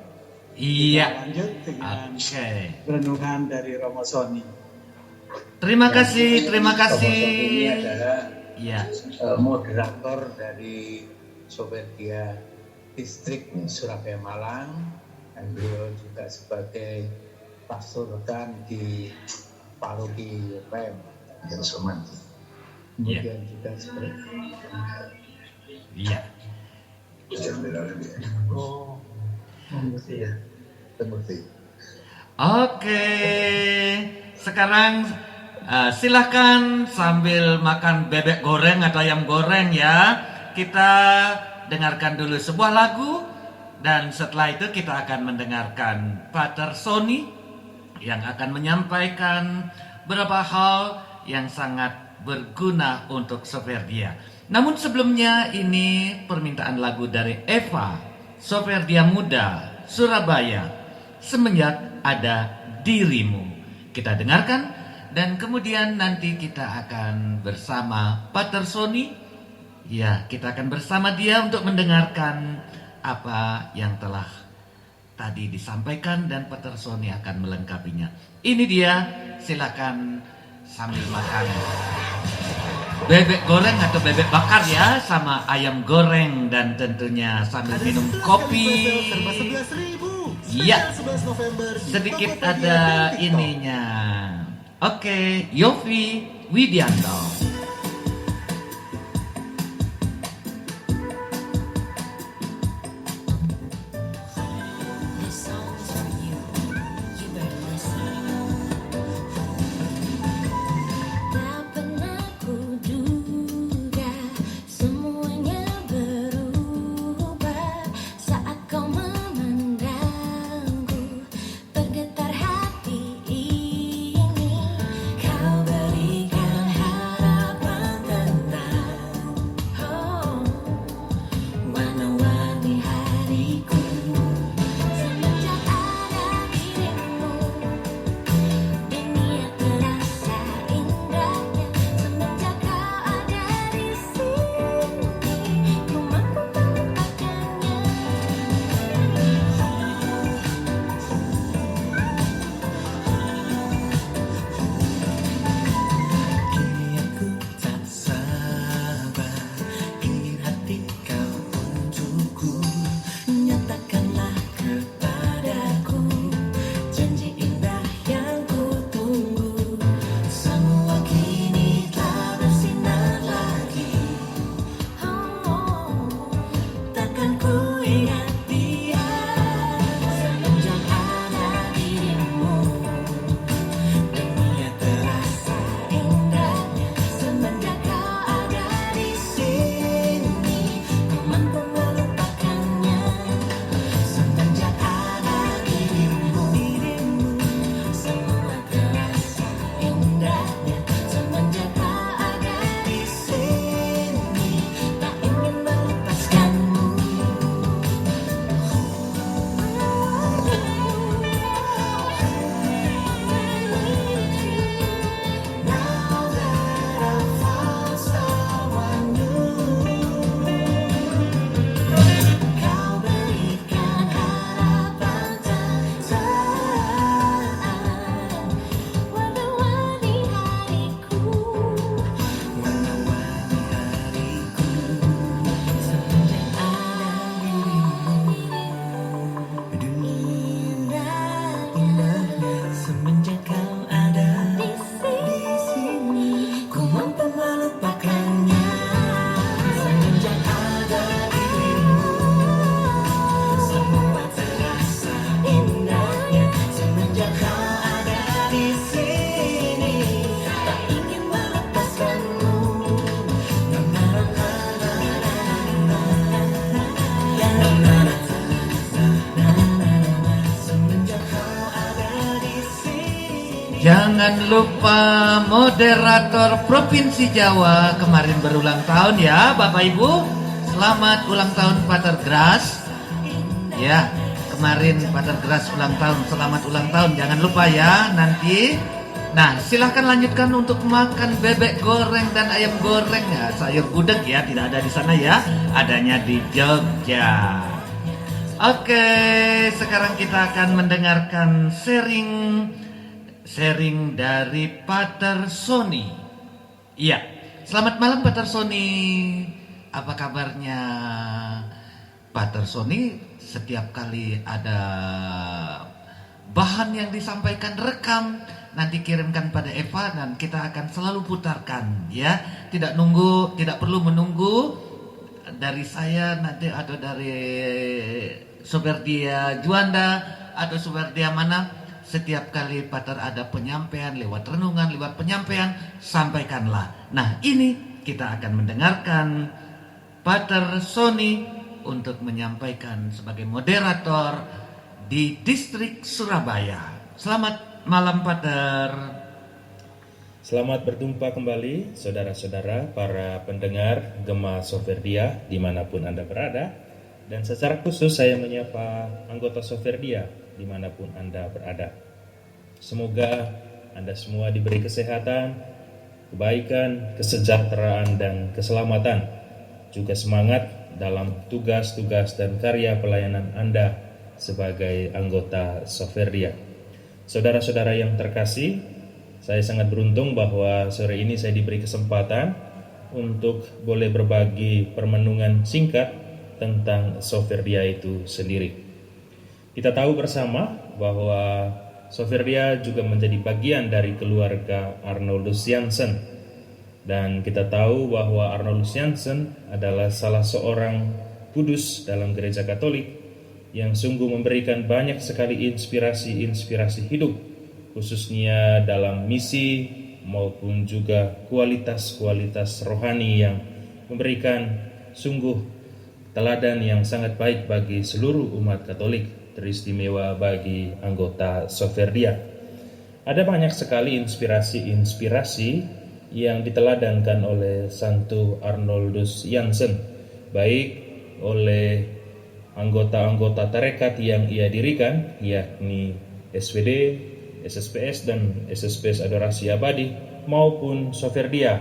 Iya. Lanjut dengan renungan dari Romo Soni. Terima kasih. Romo Soni ini adalah moderator dari Soperdia Distrik Surabaya Malang, dan beliau juga sebagai pastor rekan di paroki UPM yang Somanti. Kemudian juga seperti Oke, sekarang silahkan sambil makan bebek goreng atau ayam goreng ya. Kita dengarkan dulu sebuah lagu, dan setelah itu kita akan mendengarkan Pater Soni yang akan menyampaikan beberapa hal yang sangat berguna untuk Soperdia. Namun sebelumnya ini permintaan lagu dari Eva, Soperdia Muda, Surabaya, Semenjak Ada Dirimu. Kita dengarkan dan kemudian nanti kita akan bersama Pater Soni. Ya, kita akan bersama dia untuk mendengarkan apa yang telah tadi disampaikan dan Pater Soni akan melengkapinya. Ini dia, silakan sambil makan bebek goreng atau bebek bakar ya, sama ayam goreng, dan tentunya sambil minum kopi. Iya, sedikit ada ininya. Oke, Yofi Widianto. Kau berikan harapan jangan lupa moderator Provinsi Jawa kemarin berulang tahun ya Bapak Ibu. Selamat ulang tahun Pater Gras. Ya, kemarin Pater Gras ulang tahun. Selamat ulang tahun. Jangan lupa ya nanti. Nah, silahkan lanjutkan untuk makan bebek goreng dan ayam goreng ya. Sayur gudeg ya, tidak ada di sana ya. Adanya di Jogja. Oke, sekarang kita akan mendengarkan sharing dari Pater Sony. Iya, selamat malam Pater Sony. Apa kabarnya? Pater Sony setiap kali ada bahan yang disampaikan rekam, nanti kirimkan pada Eva dan kita akan selalu putarkan ya. Tidak perlu menunggu dari saya nanti atau dari Soberdia Juanda atau Soberdia mana. Setiap kali Pater ada penyampaian lewat renungan, lewat penyampaian, sampaikanlah. Nah, ini kita akan mendengarkan Pater Sony untuk menyampaikan sebagai moderator di distrik Surabaya. Selamat malam Pater. Selamat berjumpa kembali saudara-saudara para pendengar Gema Soferdia dimanapun Anda berada. Dan secara khusus saya menyapa anggota Soferdia dimanapun Anda berada. Semoga Anda semua diberi kesehatan, kebaikan, kesejahteraan, dan keselamatan. Juga semangat dalam tugas-tugas dan karya pelayanan Anda sebagai anggota Soferdia. Saudara-saudara yang terkasih, saya sangat beruntung bahwa sore ini saya diberi kesempatan untuk boleh berbagi permenungan singkat tentang Soferdia itu sendiri. Kita tahu bersama bahwa Soferdia juga menjadi bagian dari keluarga Arnoldus Jansen. Dan kita tahu bahwa Arnoldus Jansen adalah salah seorang kudus dalam gereja Katolik yang sungguh memberikan banyak sekali inspirasi-inspirasi hidup, khususnya dalam misi maupun juga kualitas-kualitas rohani yang memberikan sungguh teladan yang sangat baik bagi seluruh umat Katolik, teristimewa bagi anggota Soferdia. Ada banyak sekali inspirasi-inspirasi yang diteladankan oleh Santo Arnoldus Jansen, baik oleh anggota-anggota tarekat yang ia dirikan, yakni SVD, SSPS, dan SSPS Adorasi Abadi, maupun Soferdia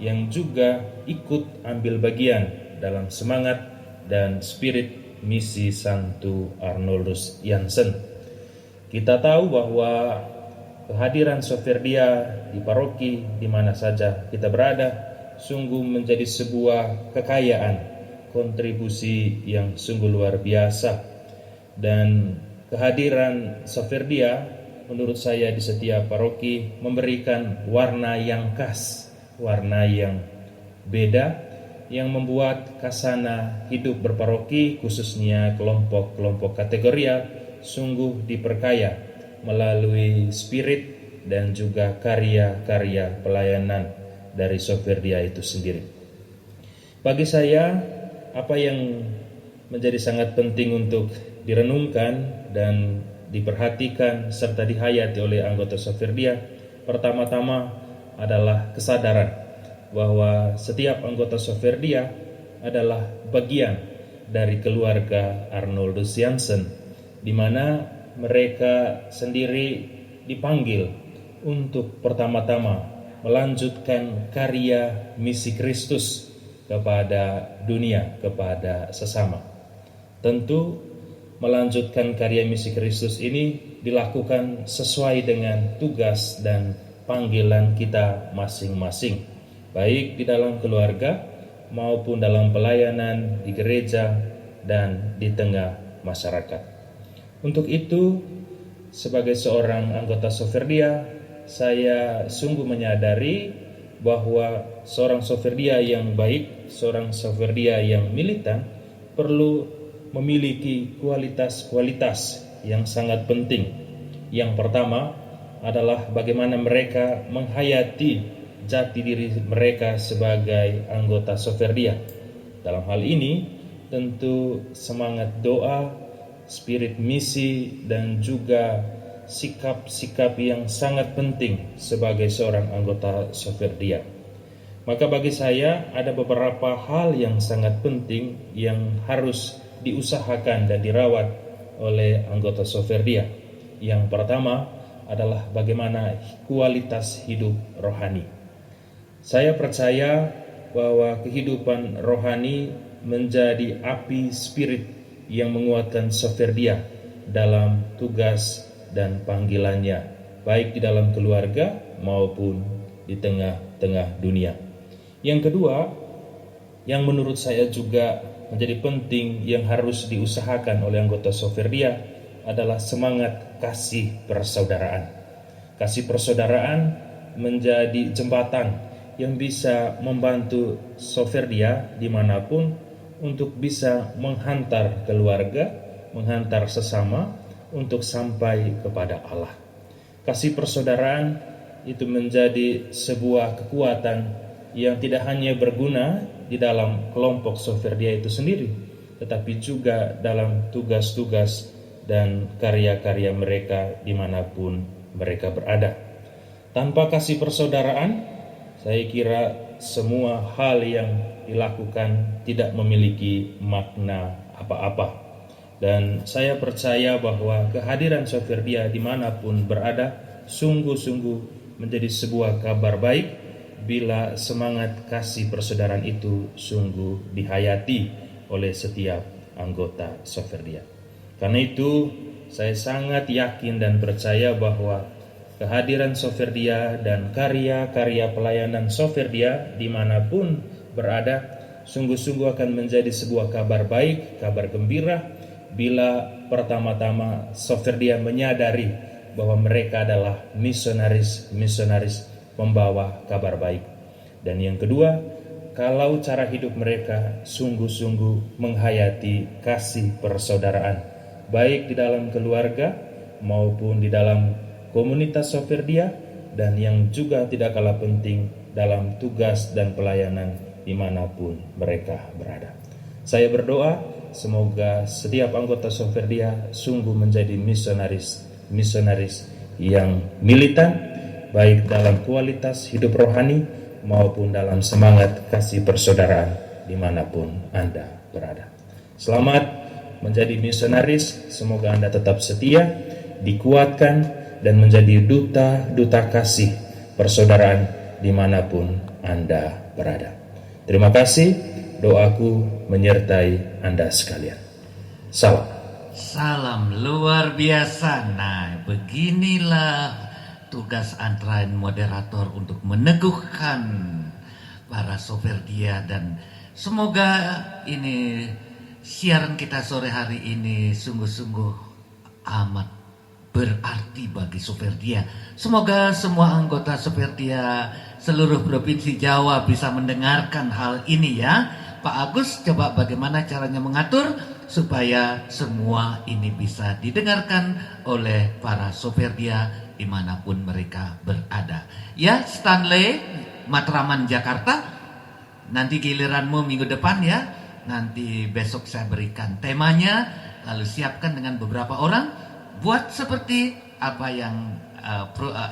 yang juga ikut ambil bagian dalam semangat dan spirit misi Santo Arnoldus Jansen. Kita tahu bahwa kehadiran Soferdia di paroki di mana saja kita berada sungguh menjadi sebuah kekayaan, kontribusi yang sungguh luar biasa. Dan kehadiran Soferdia menurut saya di setiap paroki memberikan warna yang khas, warna yang beda, yang membuat kasana hidup berparoki khususnya kelompok-kelompok kategorial sungguh diperkaya melalui spirit dan juga karya-karya pelayanan dari Soferdia itu sendiri. Bagi saya, apa yang menjadi sangat penting untuk direnungkan dan diperhatikan serta dihayati oleh anggota Soferdia, pertama-tama adalah kesadaran bahwa setiap anggota Soferdia adalah bagian dari keluarga Arnoldus Jansen, di mana mereka sendiri dipanggil untuk pertama-tama melanjutkan karya misi Kristus kepada dunia, kepada sesama. Tentu melanjutkan karya misi Kristus ini dilakukan sesuai dengan tugas dan panggilan kita masing-masing, baik di dalam keluarga maupun dalam pelayanan di gereja dan di tengah masyarakat. Untuk itu, sebagai seorang anggota Soferdia, saya sungguh menyadari bahwa seorang Soferdia yang baik, seorang Soferdia yang militan perlu memiliki kualitas-kualitas yang sangat penting. Yang pertama adalah bagaimana mereka menghayati jati diri mereka sebagai anggota Soferdia. Dalam hal ini tentu semangat doa, spirit misi, dan juga sikap-sikap yang sangat penting sebagai seorang anggota Soferdia. Maka bagi saya ada beberapa hal yang sangat penting yang harus diusahakan dan dirawat oleh anggota Soferdia. Yang pertama adalah bagaimana kualitas hidup rohani. Saya percaya bahwa kehidupan rohani menjadi api spirit yang menguatkan Soferdia dalam tugas dan panggilannya, baik di dalam keluarga maupun di tengah-tengah dunia. Yang kedua, yang menurut saya juga menjadi penting yang harus diusahakan oleh anggota Soferdia adalah semangat kasih persaudaraan. Kasih persaudaraan menjadi jembatan yang bisa membantu Soferdia dimanapun untuk bisa menghantar keluarga, menghantar sesama untuk sampai kepada Allah. Kasih persaudaraan itu menjadi sebuah kekuatan yang tidak hanya berguna di dalam kelompok Soferdia itu sendiri, tetapi juga dalam tugas-tugas dan karya-karya mereka dimanapun mereka berada. Tanpa kasih persaudaraan, saya kira semua hal yang dilakukan tidak memiliki makna apa-apa. Dan saya percaya bahwa kehadiran Soferdia dimanapun berada sungguh-sungguh menjadi sebuah kabar baik bila semangat kasih persaudaraan itu sungguh dihayati oleh setiap anggota Soferdia. Karena itu saya sangat yakin dan percaya bahwa kehadiran Soferdia dan karya-karya pelayanan Soferdia dimanapun berada sungguh-sungguh akan menjadi sebuah kabar baik, kabar gembira bila pertama-tama Soferdia menyadari bahwa mereka adalah misionaris membawa kabar baik. Dan yang kedua, kalau cara hidup mereka sungguh-sungguh menghayati kasih persaudaraan, baik di dalam keluarga maupun di dalam komunitas Soferdia, dan yang juga tidak kalah penting dalam tugas dan pelayanan dimanapun mereka berada. Saya berdoa semoga setiap anggota Soferdia sungguh menjadi misionaris yang militan, baik dalam kualitas hidup rohani maupun dalam semangat kasih persaudaraan dimanapun Anda berada. Selamat menjadi misionaris, semoga Anda tetap setia, dikuatkan, dan menjadi duta kasih persaudaraan dimanapun Anda berada. Terima kasih, doaku menyertai Anda sekalian. Salam. Salam luar biasa. Nah, beginilah tugas antara moderator untuk meneguhkan para Soferdia, dan semoga ini siaran kita sore hari ini sungguh-sungguh amat berarti bagi Soferdia. Semoga semua anggota Soferdia seluruh provinsi Jawa bisa mendengarkan hal ini ya. Pak Agus, coba bagaimana caranya mengatur supaya semua ini bisa didengarkan oleh para Soferdia dimanapun mereka berada. Ya, Stanley, Matraman, Jakarta. Nanti giliranmu minggu depan ya. Nanti besok saya berikan temanya, lalu siapkan dengan beberapa orang. Buat seperti apa yang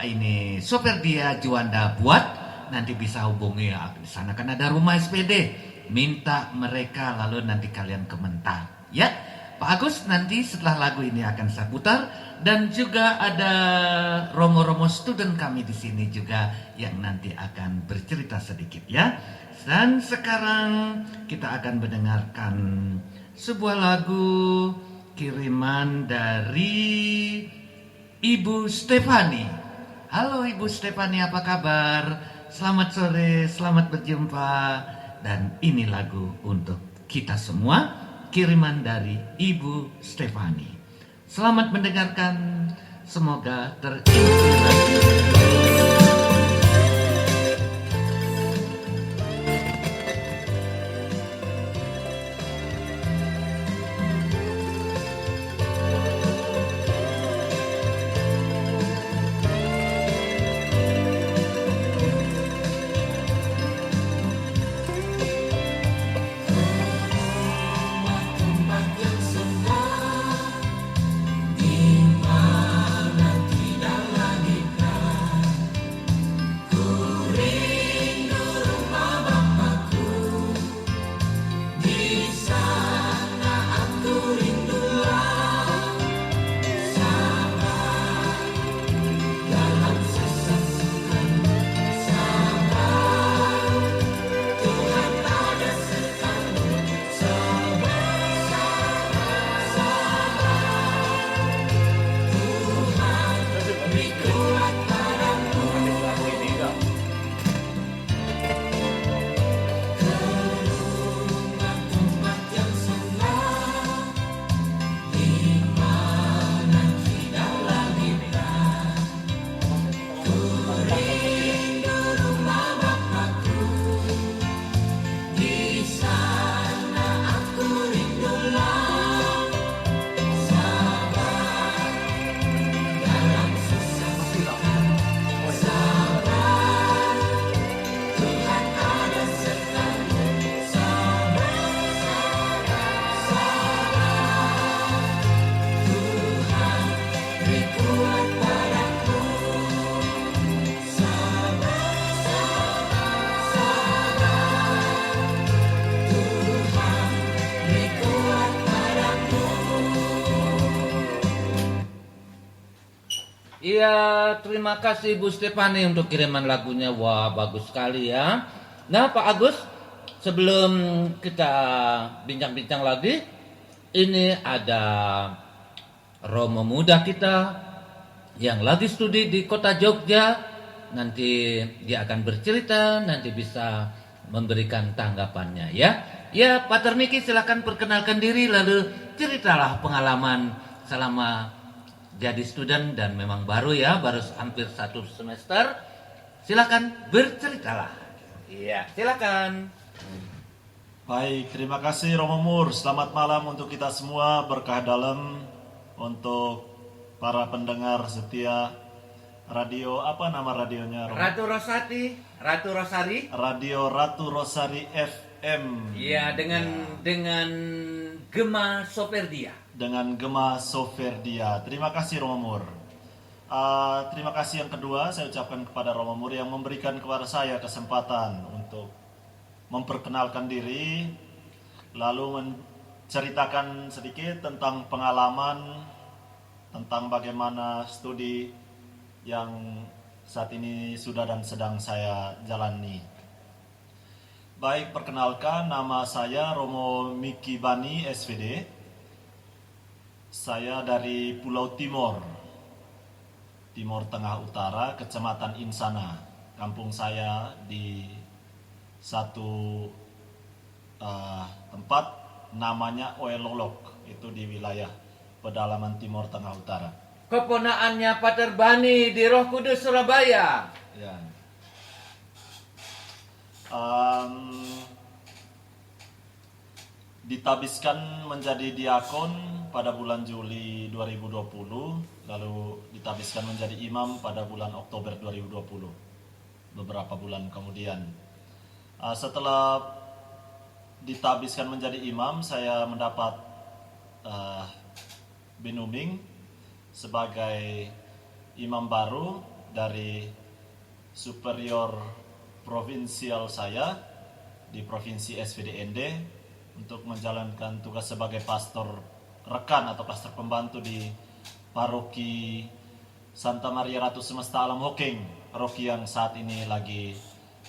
ini Soferdia Juanda buat, nanti bisa hubungi di sana kan ada rumah SPD, minta mereka lalu nanti kalian komentar ya. Pak Agus, nanti setelah lagu ini akan saya putar, dan juga ada romo-romo student kami di sini juga yang nanti akan bercerita sedikit ya. Dan sekarang kita akan mendengarkan sebuah lagu kiriman dari Ibu Stefani. Halo Ibu Stefani, apa kabar? Selamat sore, selamat berjumpa. Dan ini lagu untuk kita semua, kiriman dari Ibu Stefani. Selamat mendengarkan, semoga terinspirasi. Di mana Iya, terima kasih Bu Stefani untuk kiriman lagunya. Wah, bagus sekali ya. Nah, Pak Agus, sebelum kita bincang-bincang lagi, ini ada Romo muda kita yang lagi studi di kota Jogja. Nanti dia akan bercerita, nanti bisa memberikan tanggapannya ya. Ya, Pater Niki silakan perkenalkan diri lalu ceritalah pengalaman selama jadi student dan memang baru ya, baru hampir 1 semester. Silakan berceritalah. Iya, silakan. Baik, terima kasih Romo Mur. Selamat malam untuk kita semua, berkah dalam untuk para pendengar setia radio, apa nama radionya Romo? Ratu Rosari. Radio Ratu Rosari FM. Iya, dengan Gema Soferdia. Dengan Gema Soferdia. Terima kasih Romo Mur. Terima kasih yang kedua saya ucapkan kepada Romo Mur yang memberikan kepada saya kesempatan untuk memperkenalkan diri, lalu menceritakan sedikit tentang pengalaman, tentang bagaimana studi yang saat ini sudah dan sedang saya jalani. Baik, perkenalkan, nama saya Romo Miki Bani SVD. Saya dari Pulau Timor Tengah Utara, Kecamatan Insana. Kampung saya di satu tempat namanya Oelolok, itu di wilayah pedalaman Timur Tengah Utara. Keponaannya Pater Bani di Roh Kudus Surabaya. Ya. Ditabiskan menjadi diakon pada bulan Juli 2020, lalu ditabiskan menjadi imam pada bulan Oktober 2020, beberapa bulan kemudian. Setelah ditabiskan menjadi imam, saya mendapat binuming sebagai imam baru dari superior provinsial saya di Provinsi SVD-ND untuk menjalankan tugas sebagai pastor rekan atau pastor pembantu di Paroki Santa Maria Ratu Semesta Alam Hokeng, paroki yang saat ini lagi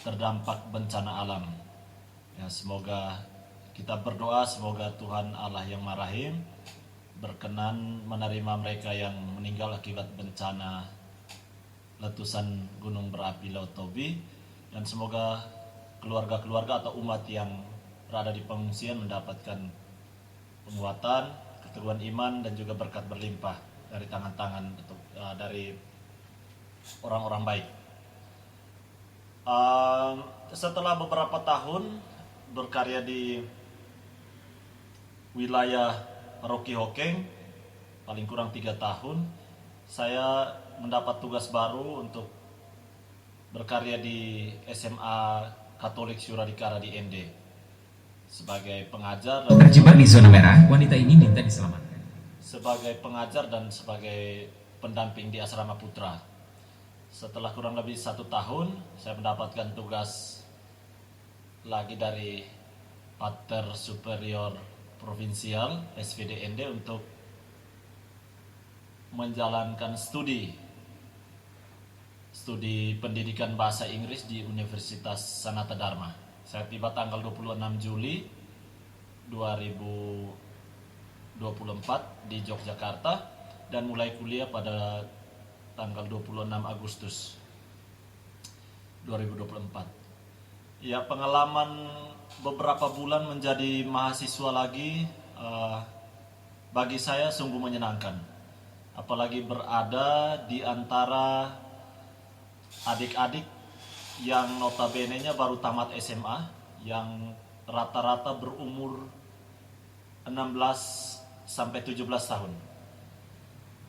terdampak bencana alam. Ya, semoga kita berdoa, semoga Tuhan Allah yang Maha Rahim berkenan menerima mereka yang meninggal akibat bencana letusan gunung berapi Laut Tobi, dan semoga keluarga-keluarga atau umat yang berada di pengungsian mendapatkan penguatan, keteguhan iman, dan juga berkat berlimpah dari tangan-tangan dari orang-orang baik. Setelah beberapa tahun berkarya di wilayah Paroki Hokeng, paling kurang 3 tahun, saya mendapat tugas baru untuk berkarya di SMA Katolik Suradikara di ND sebagai pengajar. Terjebak di zona merah, wanita ini minta diselamatkan. Sebagai pengajar dan sebagai pendamping di Asrama Putra. Setelah kurang lebih 1 tahun, saya mendapatkan tugas lagi dari Pater Superior Provinsial SVD-ND untuk menjalankan studi pendidikan bahasa Inggris di Universitas Sanata Dharma. Saya tiba tanggal 26 Juli 2024 di Yogyakarta dan mulai kuliah pada tanggal 26 Agustus 2024. Ya, pengalaman beberapa bulan menjadi mahasiswa lagi bagi saya sungguh menyenangkan. Apalagi berada di antara adik-adik yang notabene-nya baru tamat SMA, yang rata-rata berumur 16 sampai 17 tahun.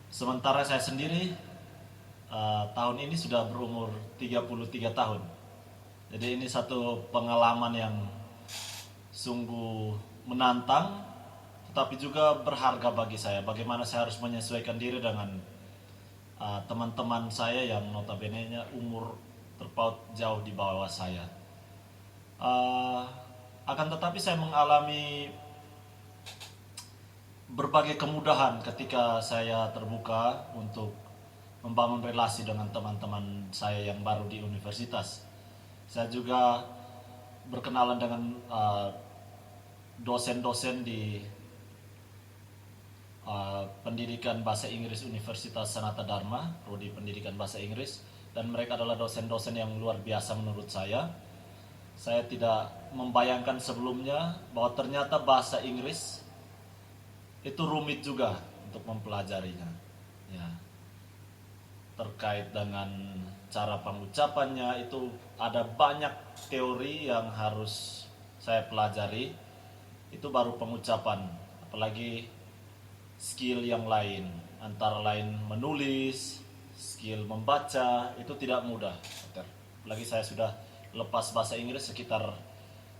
Sementara saya sendiri tahun ini sudah berumur 33 tahun. Jadi ini satu pengalaman yang sungguh menantang, tetapi juga berharga bagi saya. Bagaimana saya harus menyesuaikan diri dengan teman-teman saya yang notabene-nya umur terpaut jauh di bawah saya. Akan tetapi saya mengalami berbagai kemudahan ketika saya terbuka untuk membangun relasi dengan teman-teman saya yang baru di universitas. Saya juga berkenalan dengan dosen-dosen di pendidikan bahasa Inggris Universitas Sanata Dharma, prodi pendidikan bahasa Inggris, dan mereka adalah dosen-dosen yang luar biasa menurut saya. Saya tidak membayangkan sebelumnya bahwa ternyata bahasa Inggris itu rumit juga untuk mempelajarinya. Ya. Terkait dengan cara pengucapannya itu ada banyak teori yang harus saya pelajari. Itu baru pengucapan, apalagi skill yang lain, antara lain menulis, skill membaca, itu tidak mudah. Apalagi saya sudah lepas bahasa Inggris sekitar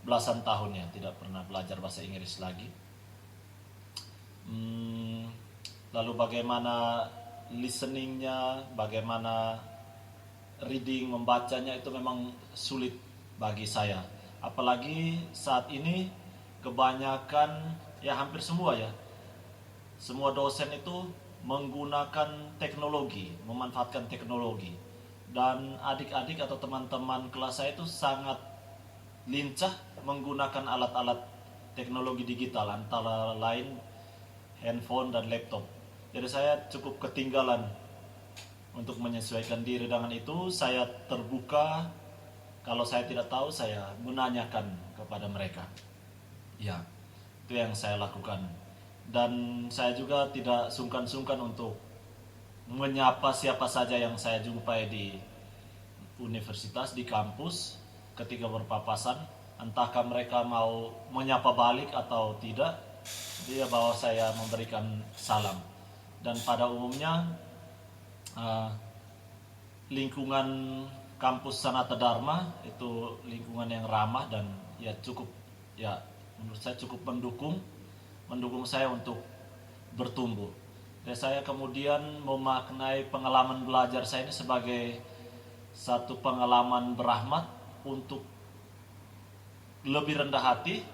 belasan tahun ya, tidak pernah belajar bahasa Inggris lagi. Lalu bagaimana listeningnya, bagaimana reading, membacanya itu memang sulit bagi saya. Apalagi saat ini kebanyakan, ya hampir semua ya, semua dosen itu menggunakan teknologi, memanfaatkan teknologi. Dan adik-adik atau teman-teman kelas saya itu sangat lincah menggunakan alat-alat teknologi digital, antara lain handphone dan laptop. Jadi saya cukup ketinggalan untuk menyesuaikan diri dengan itu. Saya terbuka, kalau saya tidak tahu saya menanyakan kepada mereka. Ya, itu yang saya lakukan. Dan saya juga tidak sungkan-sungkan untuk menyapa siapa saja yang saya jumpai di universitas, di kampus ketika berpapasan. Entahkah mereka mau menyapa balik atau tidak, dia bahwa saya memberikan salam. Dan pada umumnya lingkungan kampus Sanata Dharma itu lingkungan yang ramah dan ya cukup, ya menurut saya cukup mendukung saya untuk bertumbuh. Dan saya kemudian memaknai pengalaman belajar saya ini sebagai satu pengalaman berahmat untuk lebih rendah hati,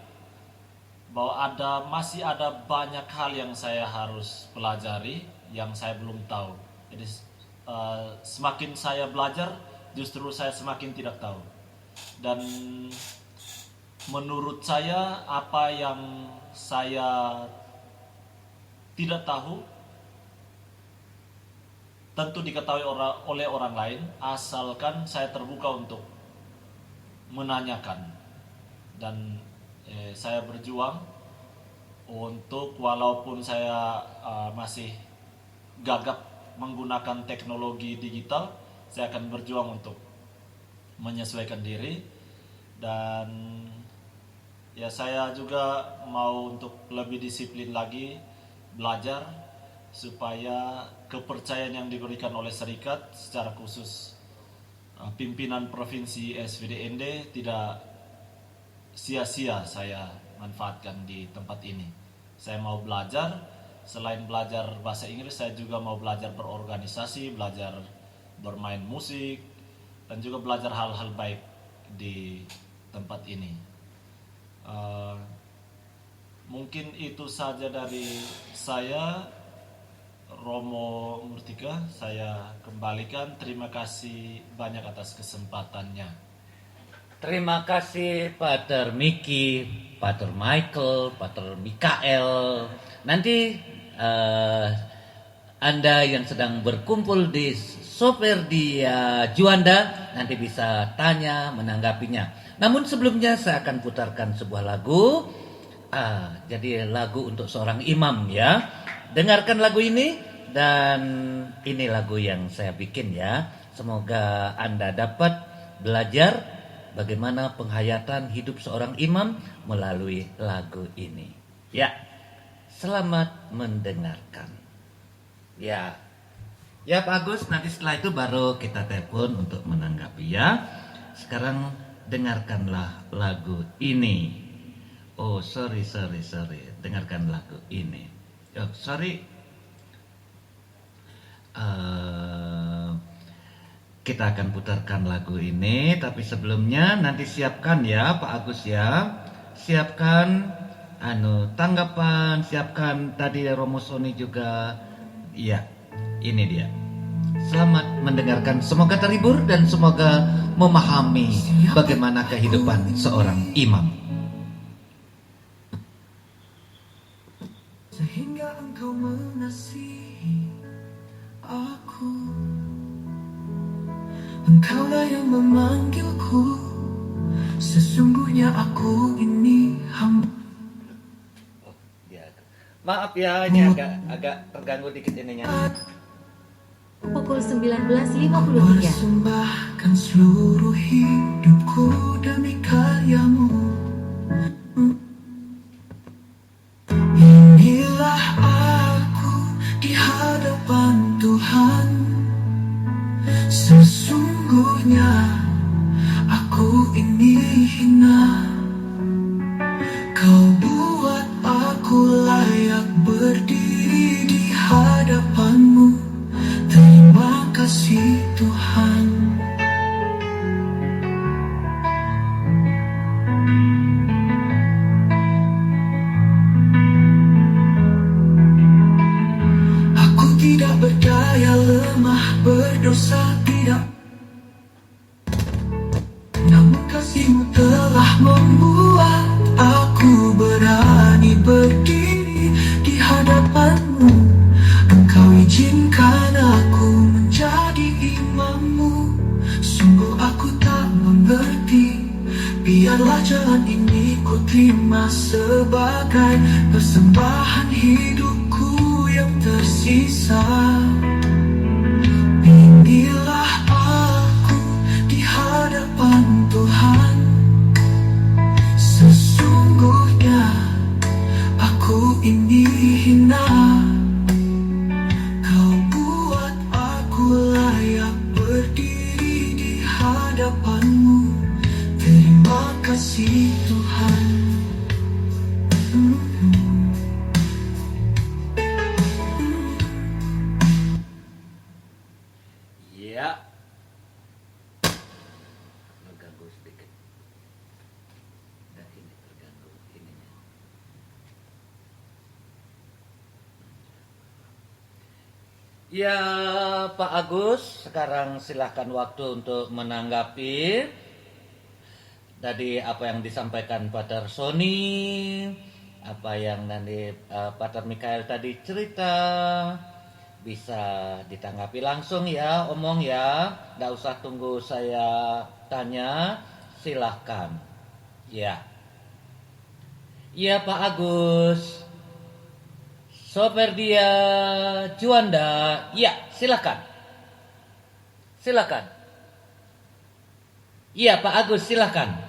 bahwa masih ada banyak hal yang saya harus pelajari yang saya belum tahu. Jadi semakin saya belajar, justru saya semakin tidak tahu. Dan menurut saya apa yang saya tidak tahu tentu diketahui oleh orang lain, asalkan saya terbuka untuk menanyakan. Dan saya berjuang untuk, walaupun saya masih gagap menggunakan teknologi digital, saya akan berjuang untuk menyesuaikan diri. Dan ya saya juga mau untuk lebih disiplin lagi belajar, supaya kepercayaan yang diberikan oleh serikat, secara khusus pimpinan provinsi SVDND, tidak sia-sia saya manfaatkan di tempat ini. Saya mau belajar, selain belajar bahasa Inggris, saya juga mau belajar berorganisasi, belajar bermain musik, dan juga belajar hal-hal baik di tempat ini. Mungkin itu saja dari saya, Romo Murtika. Saya kembalikan. Terima kasih banyak atas kesempatannya. Terima kasih Pater Miki, Pater Michael, Pater Mikael. Nanti Anda yang sedang berkumpul di Soferdia Juanda nanti bisa tanya, menanggapinya. Namun sebelumnya saya akan putarkan sebuah lagu. Jadi lagu untuk seorang imam ya. Dengarkan lagu ini, dan ini lagu yang saya bikin ya. Semoga Anda dapat belajar bagaimana penghayatan hidup seorang imam melalui lagu ini. Ya, selamat mendengarkan. Ya, Pak Agus, nanti setelah itu baru kita telepon untuk menanggapi ya. Sekarang dengarkanlah lagu ini. Oh, sorry. Dengarkan lagu ini. Oh, sorry. Kita akan putarkan lagu ini, tapi sebelumnya nanti siapkan ya Pak Agus ya. Siapkan tanggapan, siapkan tadi Romo Sony juga. Iya, ini dia. Selamat mendengarkan, semoga terhibur dan semoga memahami bagaimana kehidupan seorang imam. Sehingga engkau mengasihi aku, engkaulah yang memanggilku, sesungguhnya aku ini hamba. Maaf ya, ini agak terganggu dikit ininya. Pukul 19.53. Persembahkan seluruh hidupku demi karyamu. Inilah aku di hadapan Tuhan. Sesungguhnya aku ini hina. Kau buat aku layak berdiri di hadapanmu. Terima kasih Tuhan. Aku tidak berdaya, lemah, berdosa, tidak. Namun kasih-Mu telah membuat aku berani berdiri di hadapan-Mu. Engkau izinkan aku menjadi imam-Mu. Sungguh aku tak mengerti. Biarlah jalan ini ku terima sebagai persembahan hidupku yang tersisa. Inilah aku di hadapan Tuhan. Sesungguhnya aku ini hina. Kau buat aku layak berdiri di hadapan-Mu. Terima kasih Tuhan. Ya. Terganggu sedikit. Dan ini terganggu ininya. Ya, Pak Agus, sekarang silahkan waktu untuk menanggapi tadi apa yang disampaikan Pater Sony, apa yang nanti Pater Mikael tadi cerita. Bisa ditanggapi langsung ya, omong ya, nggak usah tunggu saya tanya, silahkan. Ya, iya Pak Agus, Soferdia Juanda, ya silahkan, silahkan. Iya Pak Agus, silahkan.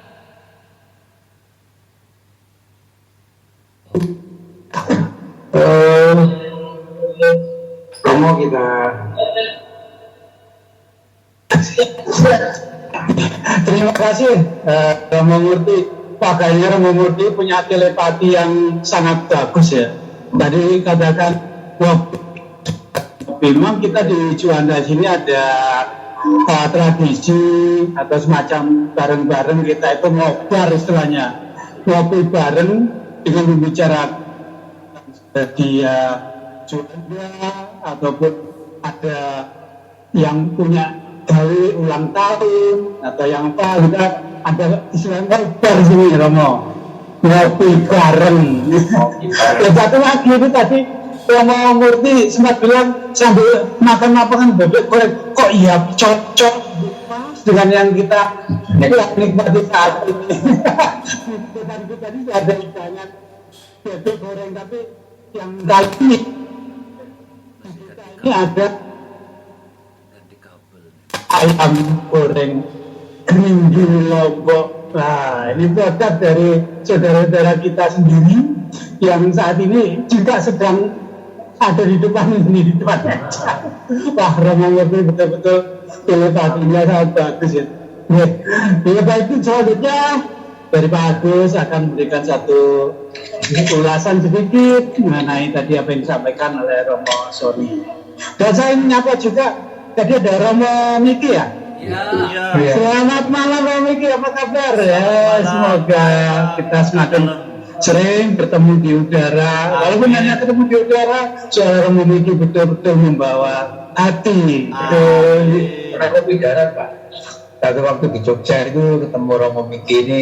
Romo kita terima kasih Romo Murti. Pakainya Romo Murti punya telepati yang sangat bagus ya. Tadi katakan memang kita di Juanda sini ada tradisi atau semacam bareng-bareng kita itu ngobar istilahnya, ngopi bareng dengan membicarakan dia Juanda ataupun ada yang punya gawe ulang tahun atau yang apa, kita ada istilahnya ngobar sini Romo, ngopi bareng. Ya satu lagi itu tadi Romo Murti sempat bilang sambil makan bebek goreng, kok iya cocok dengan yang kita nikmati saat ini. Tadi ada banyak bebek goreng, tapi yang kali ini ada ayam goreng geringgil Lombok. Nah, ini produk dari saudara-saudara kita sendiri yang saat ini juga sedang ada di depan ini, di depan meja. Wah, Romo Murti betul-betul telepatinya sangat bagus ya. Ya, baik, selanjutnya dari Pak Agus akan memberikan satu ulasan sedikit mengenai tadi apa yang disampaikan oleh Romo Sony. Dan saya menyapa juga, tadi ada Romo Miki ya? Ya. Selamat malam Romo Miki, apa kabar ya? Semoga kita semakin sering bertemu di udara. Walaupun hanya ketemu di udara, saudara Romo Miki betul-betul membawa hati. Pernah kopi darat Pak. Satu waktu di Jogja itu ketemu Romo Miki ini,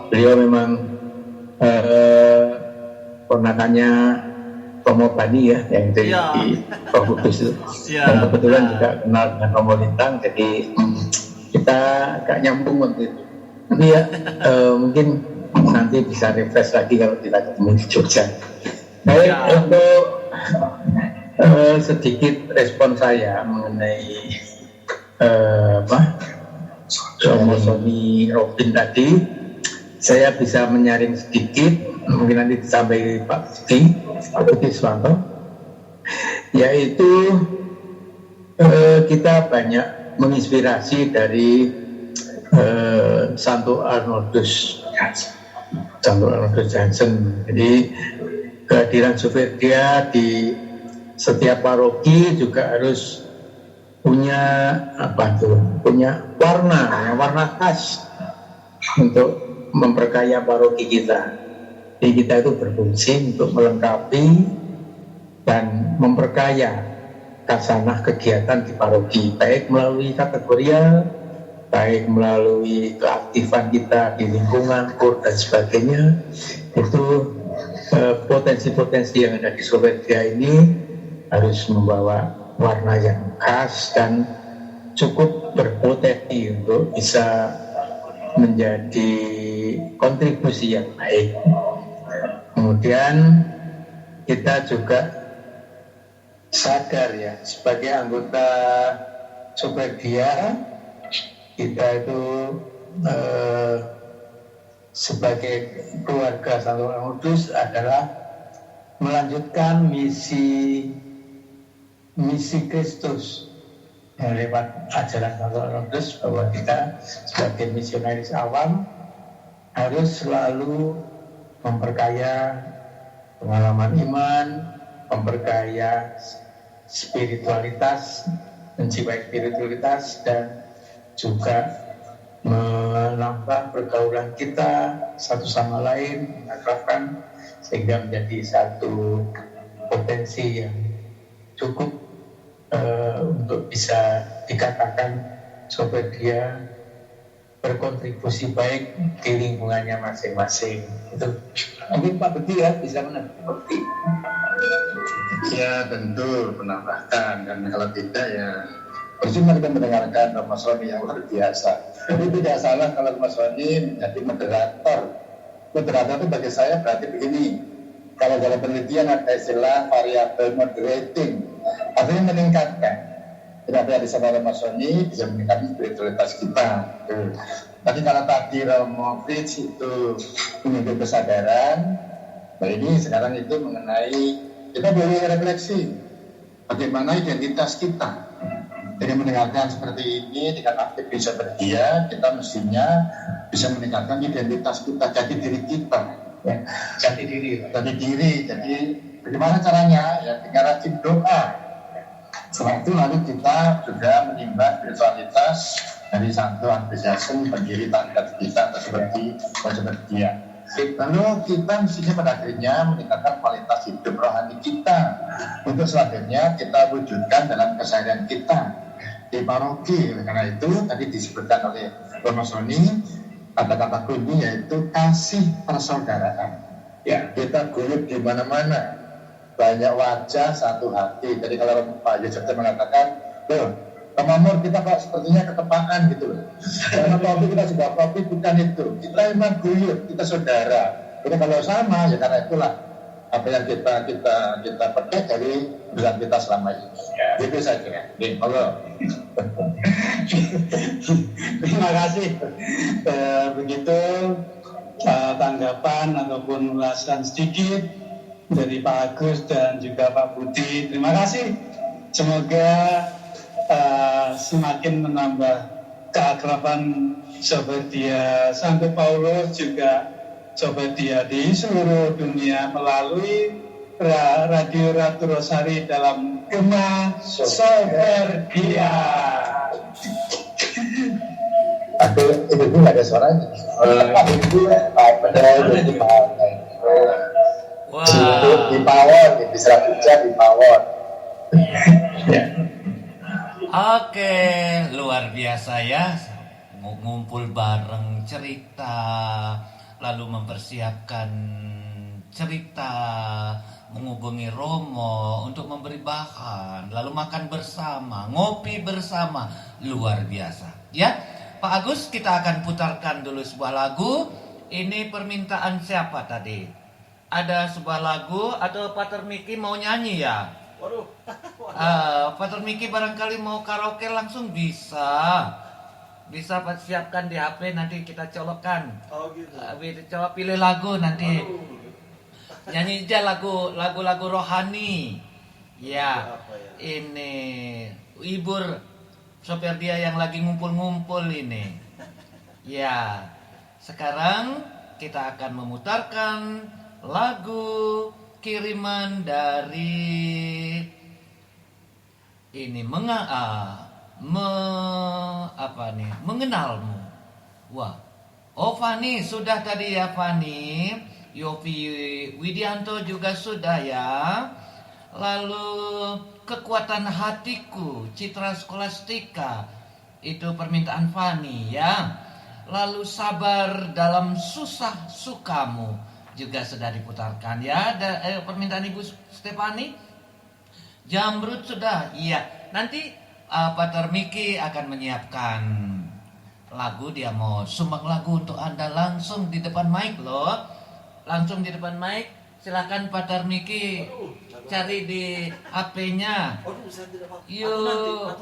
beliau memang ponakannya Romo Bani ya, yang di Pak Kudus itu. Dan kebetulan juga kenal dengan Romo Lintang, jadi kita agak nyambung waktu itu. Tapi ya mungkin nanti bisa refresh lagi kalau kita ketemu di Jogja. Baik, untuk sedikit respon saya mengenai Romo Sony Robin tadi, saya bisa menyaring sedikit, mungkin nanti disampaikan Pak Budi Swanto, yaitu kita banyak menginspirasi dari Santo Arnoldus Jansen. Jadi kehadiran Soferdia di setiap paroki juga harus punya punya warna khas untuk memperkaya paroki kita. Jadi kita itu berfungsi untuk melengkapi dan memperkaya kasanah kegiatan di paroki, baik melalui kategorial, baik melalui keaktifan kita di lingkungan, kur dan sebagainya. Itu potensi-potensi yang ada di Soferdia ini harus membawa warna yang khas dan cukup berpotensi untuk bisa menjadi kontribusi yang baik. Kemudian kita juga sadar ya, sebagai anggota Soferdia, kita itu sebagai keluarga Santo Arnoldus adalah melanjutkan misi Kristus yang lewat ajaran Santo Arnoldus, bahwa kita sebagai misionaris awam harus selalu memperkaya pengalaman iman, memperkaya spiritualitas, menjiwai spiritualitas, dan juga menambah pergaulan kita satu sama lain, mengakrabkan, sehingga menjadi satu potensi yang cukup untuk bisa dikatakan Soferdia berkontribusi baik di lingkungannya masing-masing. Itu mungkin Pak Budi ya bisa mengerti. Ya tentu menambahkan, karena kalau tidak ya percuma kita mendengarkan Romo Sony yang luar biasa. Tapi tidak salah kalau Romo Sony menjadi moderator. Moderator itu bagi saya berarti begini, kalau dalam penelitian ada istilah variabel moderating, artinya meningkatkan. Tidak ada di sana Romo Sony bisa meningkatkan spiritualitas kita. Tapi kalau tadi Romo Fritz itu menunjuk kesadaran, nah ini sekarang itu mengenai kita boleh refleksi bagaimana identitas kita. Jadi mendengarkan seperti ini, dengan aktif bisa berdia, kita mestinya bisa meningkatkan identitas kita, jadi diri kita. Ya. Jadi diri. Jadi bagaimana caranya? Ya dengan rajin doa. Setelah itu lalu kita juga menimba spiritualitas dari Santo Arnoldus Jansen, pendiri tangkat kita seperti dia. Lalu kita mestinya pada akhirnya meningkatkan kualitas hidup rohani kita. Untuk selanjutnya kita wujudkan dalam keseharian kita di paroki. Karena itu tadi disebutkan oleh Romo Sony, kata-kata kunci yaitu kasih persaudaraan. Ya, kita guyup di mana-mana, banyak wajah satu hati. Jadi kalau Pak Yusuf mengatakan, loh, Mamur kita kok sepertinya ketepaan gitu loh. Karena kopi kita juga kopi bukan itu. Kita memang guyup, kita saudara. Jadi kalau sama ya karena itulah apa yang kita petik dari bulan kita selama ini. Itu saya kira. Terima kasih. Begitu tanggapan ataupun ulasan sedikit dari Pak Agus dan juga Pak Budi. Terima kasih. Semoga semakin menambah keakraban Soferdia Santo Paulus, juga Soferdia di seluruh dunia melalui Radio Ratu Rosari dalam Gema Soferdia. Aku itu nggak ada suaranya. Di Pawon, di Serabuja di Pawon. Oke, luar biasa ya. Ngumpul bareng cerita, lalu mempersiapkan cerita, menghubungi Romo untuk memberi bahan, lalu makan bersama, ngopi bersama, luar biasa. Ya, Pak Agus, kita akan putarkan dulu sebuah lagu. Ini permintaan siapa tadi? Ada sebuah lagu atau Pater Miki mau nyanyi ya? Waduh. Pater Miki barangkali mau karaoke langsung bisa. Bisa siapkan di HP, nanti kita colokkan. Oh gitu. Coba pilih lagu nanti. Nyanyi aja lagu-lagu rohani. Ya. Ini hibur sopir dia yang lagi ngumpul-ngumpul ini. Ya. Sekarang kita akan memutarkan lagu kiriman dari ini mengenalmu. Wah, oh Fani sudah tadi ya Fani. Yofi Widianto juga sudah ya. Lalu kekuatan hatiku, Citra Skolastika, itu permintaan Fani ya. Lalu sabar dalam susah sukamu juga sudah diputarkan ya. Permintaan Ibu Stefani. Jamrut sudah, iya. Nanti Pater Miki akan menyiapkan lagu, dia mau sumbang lagu untuk Anda langsung di depan mic loh. Langsung di depan mic. Silakan Pater Miki cari di HP-nya. Yuk.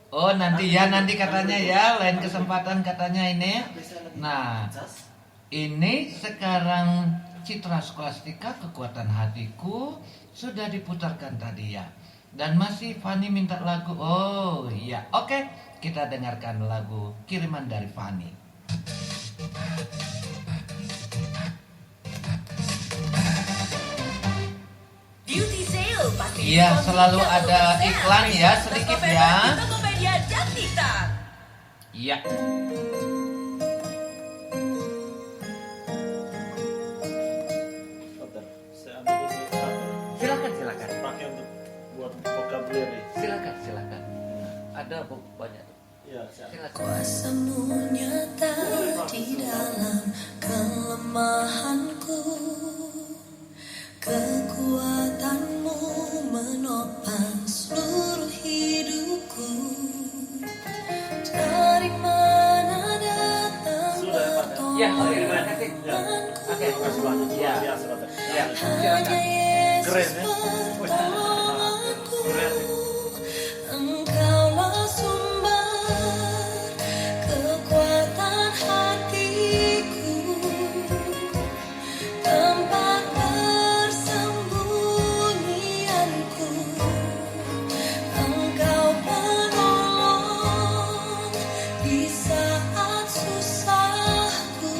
Oh nanti ya, nanti katanya ya, lain kesempatan katanya ini. Nah, ini sekarang Citra Skolastika, kekuatan hatiku sudah diputarkan tadi ya. Dan masih Fani minta lagu. Oh iya, oke. Kita dengarkan lagu kiriman dari Fani. Beauty sale pasti. Iya, selalu ada iklan ya, sedikit ya. Tokopedia Jakarta. Iya. Silakan. Pakai untuk buat vocabulary. Silakan. Ada banyak. Iya, Kuasamu nyata di dalam kelemahanku, kekuatanmu menopang seluruh hidupku. Dari mana datang pertolonganku? Ya, terima kasih. Oke, Makasih banyak. Ya. Luar biasa, Pak. Ya, Hanya Yesus Keren ya. pertolonganku. Keren. Engkaulah sumber kekuatan hatiku, tempat persembunyianku. Engkau penolong di saat susahku,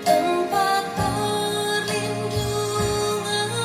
tempat perlindunganku.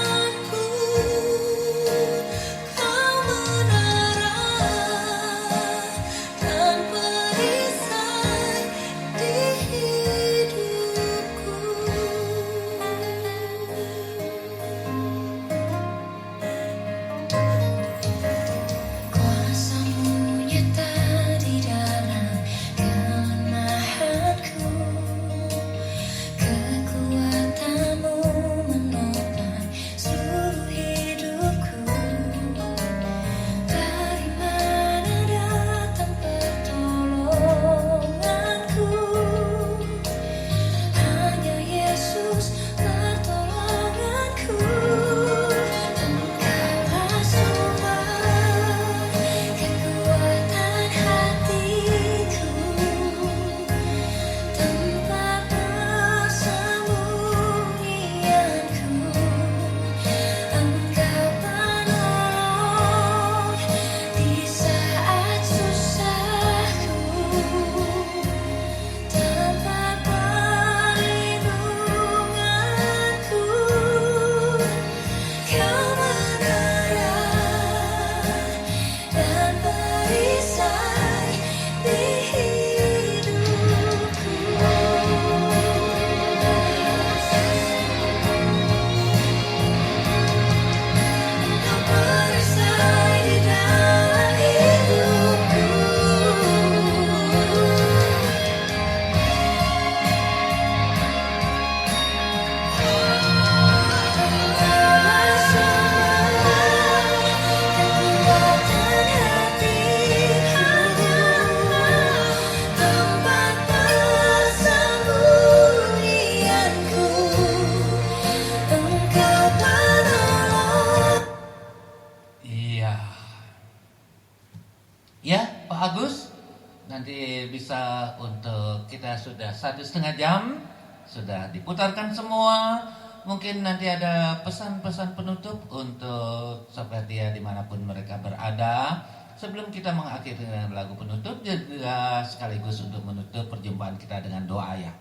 nanti bisa untuk kita sudah 1,5 jam sudah diputarkan semua. Mungkin nanti ada pesan-pesan penutup untuk sobat dia dimanapun mereka berada. Sebelum kita mengakhiri dengan lagu penutup, juga sekaligus untuk menutup perjumpaan kita dengan doa ya.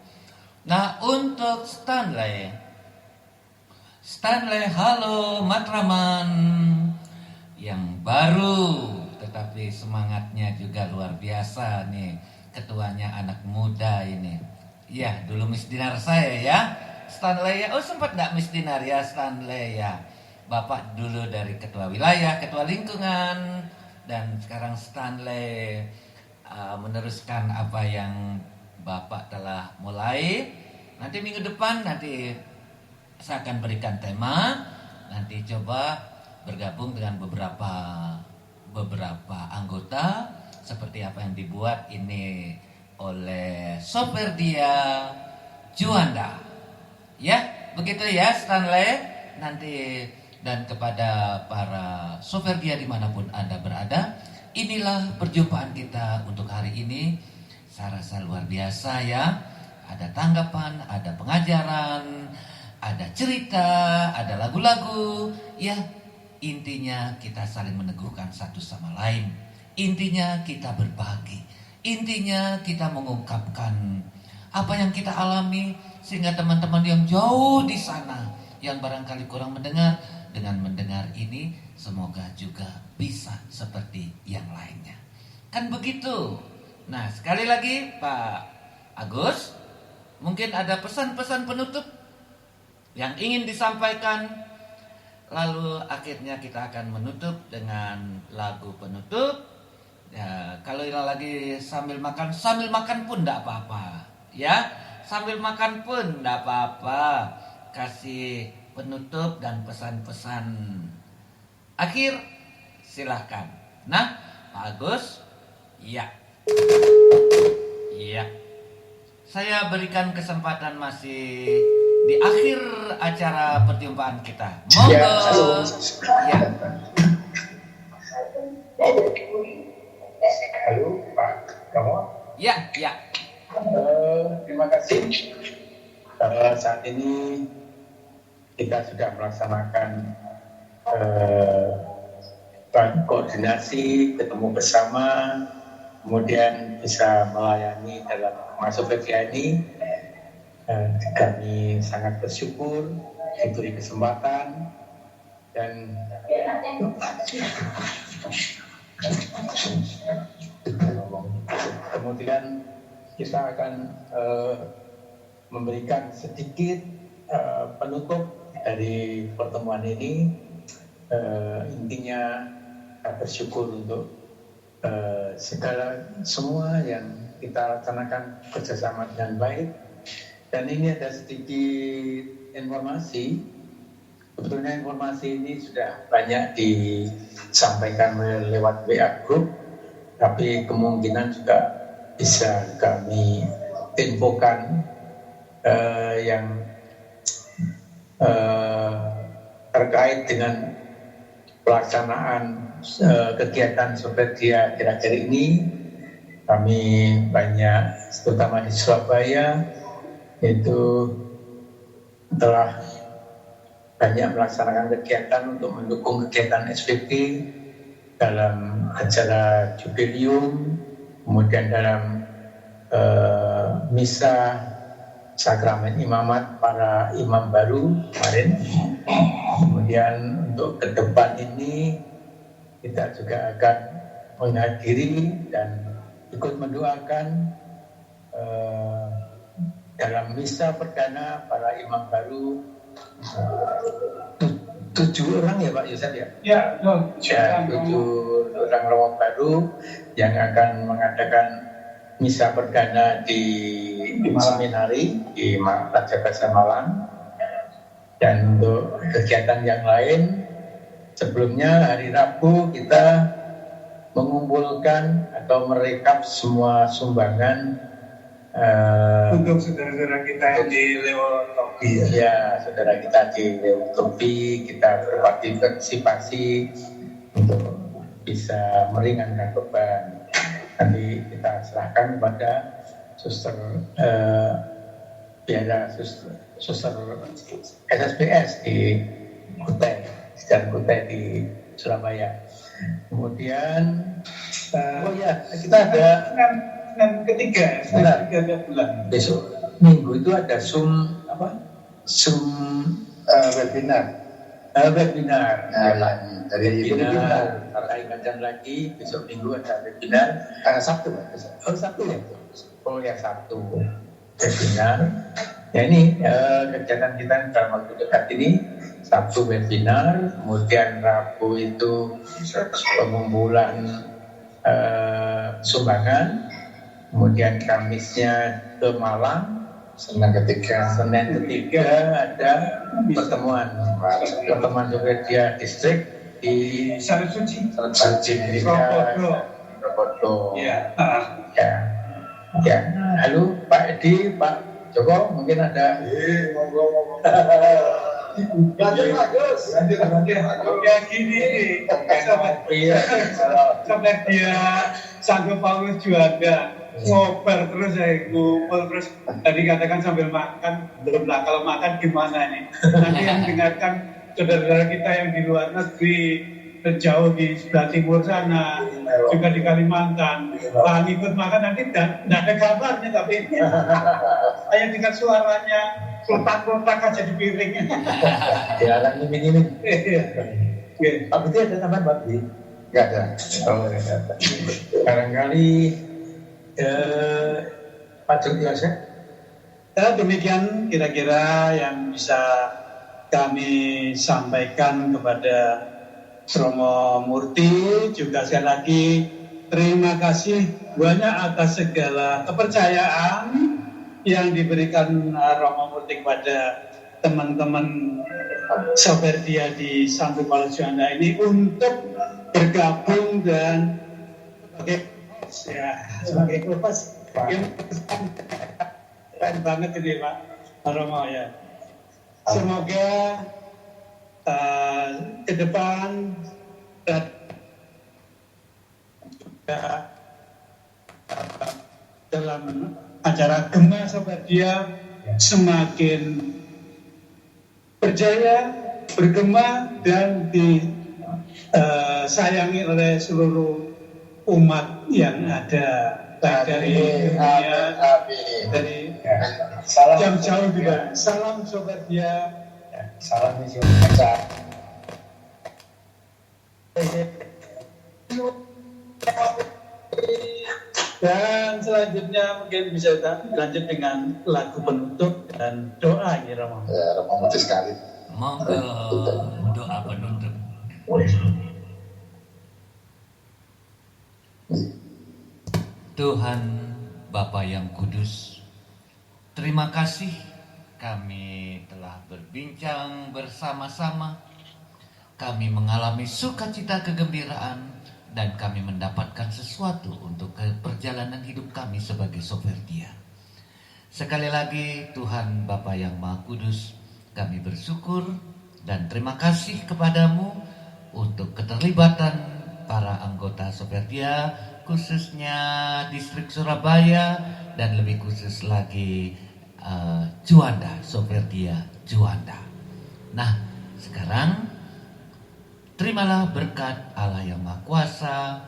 Nah, untuk Stanley, halo Matraman, yang baru tetapi semangatnya juga luar biasa nih, ketuanya anak muda ini. Ya, dulu Miss Dinar saya ya. Stanley ya, oh sempat nggak Miss Dinar ya Stanley ya. Bapak dulu dari ketua wilayah, ketua lingkungan, dan sekarang Stanley meneruskan apa yang Bapak telah mulai. Nanti minggu depan nanti saya akan berikan tema. Nanti coba bergabung dengan beberapa anggota seperti apa yang dibuat ini oleh Soferdia Juanda. Ya, begitu ya Stanley. Nanti dan kepada para Soferdia dimanapun Anda berada, inilah perjumpaan kita untuk hari ini. Saya rasa luar biasa ya. Ada tanggapan, ada pengajaran, ada cerita, ada lagu-lagu. Ya, intinya kita saling meneguhkan satu sama lain. Intinya kita berbagi. Intinya kita mengungkapkan apa yang kita alami, sehingga teman-teman yang jauh di sana yang barangkali kurang mendengar, dengan mendengar ini semoga juga bisa seperti yang lainnya. Kan begitu. Nah, sekali lagi Pak Agus, mungkin ada pesan-pesan penutup yang ingin disampaikan. Lalu akhirnya kita akan menutup dengan lagu penutup. Ya, kalau lagi sambil makan pun enggak apa-apa. Ya, sambil makan pun enggak apa-apa. Kasih penutup dan pesan-pesan akhir silahkan. Nah, Pak Agus, ya. Iya. Saya berikan kesempatan masih di akhir acara perjumpaan kita. Monggo. Ya. Halo Pak Kamu. Ya, ya. Terima kasih. Saat ini kita sudah melaksanakan koordinasi, ketemu bersama, kemudian bisa melayani dalam masuk PVA ini. Kami sangat bersyukur diberi kesempatan dan kemudian kita akan memberikan sedikit penutup dari pertemuan ini. Intinya bersyukur untuk semua yang kita laksanakan kerjasama dengan baik. Dan ini ada sedikit informasi. Sebetulnya informasi ini sudah banyak disampaikan lewat WA Group, tapi kemungkinan juga bisa kami infokan yang terkait dengan pelaksanaan kegiatan Soferdia akhir-akhir ini. Kami banyak, terutama di Surabaya, itu telah banyak melaksanakan kegiatan untuk mendukung kegiatan SPP dalam acara jubilium, kemudian dalam misa sakramen imamat para imam baru kemarin. Kemudian untuk ke depan ini kita juga akan menghadiri dan ikut mendoakan dalam misa perdana para imam baru 7 orang ya Pak Yusuf ya? Ya, 7 orang Romo baru yang akan mengadakan misa perdana di seminari di Raja Basa Malang. Dan untuk kegiatan yang lain, sebelumnya hari Rabu kita mengumpulkan atau merekap semua sumbangan untuk saudara-saudara kita yang di Lewotopi. Ya, saudara kita di Lewotopi, kita berpartisipasi untuk bisa meringankan beban. nanti kita serahkan kepada suster suster SSBS di Kutai, Jalan Kutai di Surabaya. Kemudian kita ada ketiga bulan. Besok minggu itu ada Zoom webinar. Dari webinar. Kalau ingatkan lagi besok minggu ada webinar. Sabtu. Sabtu ya. Sabtu webinar. Ya ini kegiatan kita dalam waktu dekat ini. Sabtu webinar, kemudian Rabu itu pengumpulan sumbangan, kemudian Kamisnya ke Malang, Senin ketiga ada pertemuan Jogedia distrik di Sarut Suci di Robodo. Ya. Halo Pak Edi, Pak Joko, mungkin ada. Lanjut bagus. Kayak gini. Sampai dia sanggup Paulus juara. Ngoper terus ngumpul terus. Tadi katakan sambil makan, belum lah kalau makan gimana nih. Nanti yang dengarkan saudara-saudara kita yang di luar negeri, jauh di sebelah timur sana, juga di Kalimantan. Ikut makan nanti tidak ada kabarnya tapi hanya dengar suaranya. Kontak aja di piring. Jalan ini. Pak Budi ada tambahan Pak Budi? Enggak ada. Barangkali Pak Jogja. Demikian kira-kira yang bisa kami sampaikan kepada Romo Murti. Juga sekali lagi terima kasih banyak atas segala kepercayaan yang diberikan Romo Murti kepada teman-teman Soferdia di Santo Paulus Juanda ini untuk bergabung dan sebagai host keren banget ini Pak Romo ya. Semoga ke depan dalam acara Gema Soferdia semakin berjaya, bergema dan disayangi oleh seluruh umat yang ada dari dunia, dari jauh-jauh juga. Salam Soferdia, salam misi baca. Dan selanjutnya mungkin bisa kita lanjut dengan lagu penutup dan doa ya Romo. Ya, Romo Murti sekali. Monggo doa penutup. Tuhan Bapa yang kudus, terima kasih kami telah berbincang bersama-sama. Kami mengalami sukacita kegembiraan dan kami mendapatkan sesuatu untuk perjalanan hidup kami sebagai Soferdia. Sekali lagi Tuhan Bapa yang Maha Kudus, kami bersyukur dan terima kasih kepadamu untuk keterlibatan para anggota Soferdia, khususnya distrik Surabaya dan lebih khusus lagi Juanda, Soferdia Juanda. Nah, sekarang terimalah berkat Allah yang Maha Kuasa,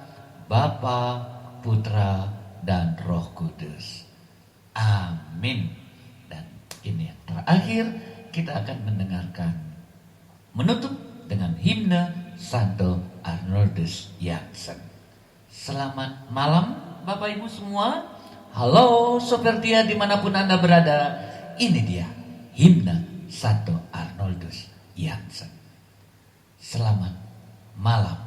Bapa, Putra, dan Roh Kudus. Amin. Dan ini yang terakhir, kita akan mendengarkan menutup dengan himne Santo Arnoldus Jansen. Selamat malam Bapak Ibu semua. Halo Soferdia dimanapun Anda berada. Ini dia himne Santo Arnoldus Jansen. Selamat malam.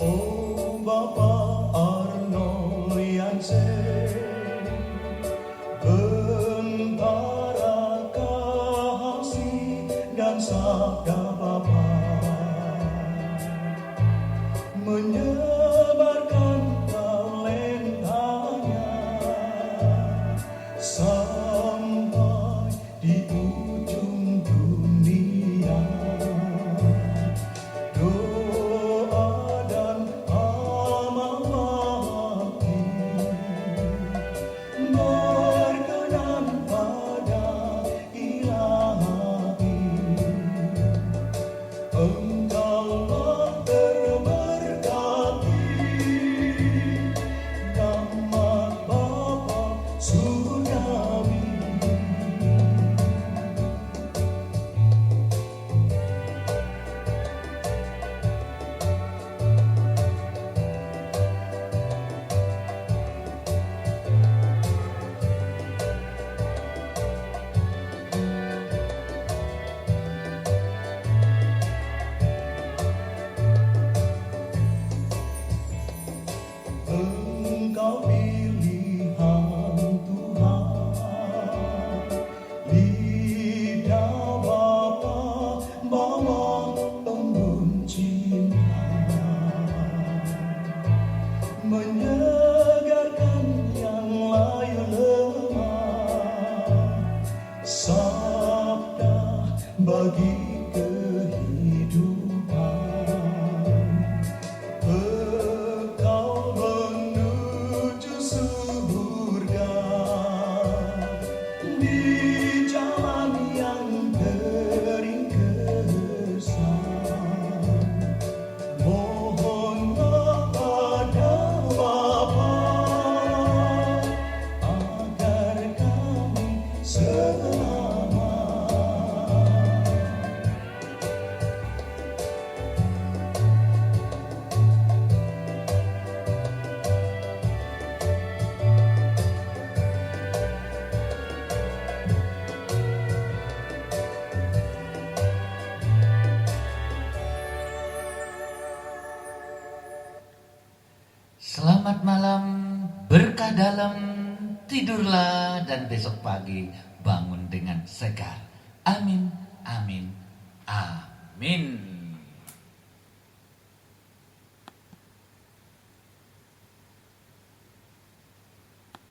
Oh Bapak Arnold Jansen, bentara kasih dan sabda berkah dalam tidurlah dan besok pagi bangun dengan segar. Amin, amin, amin.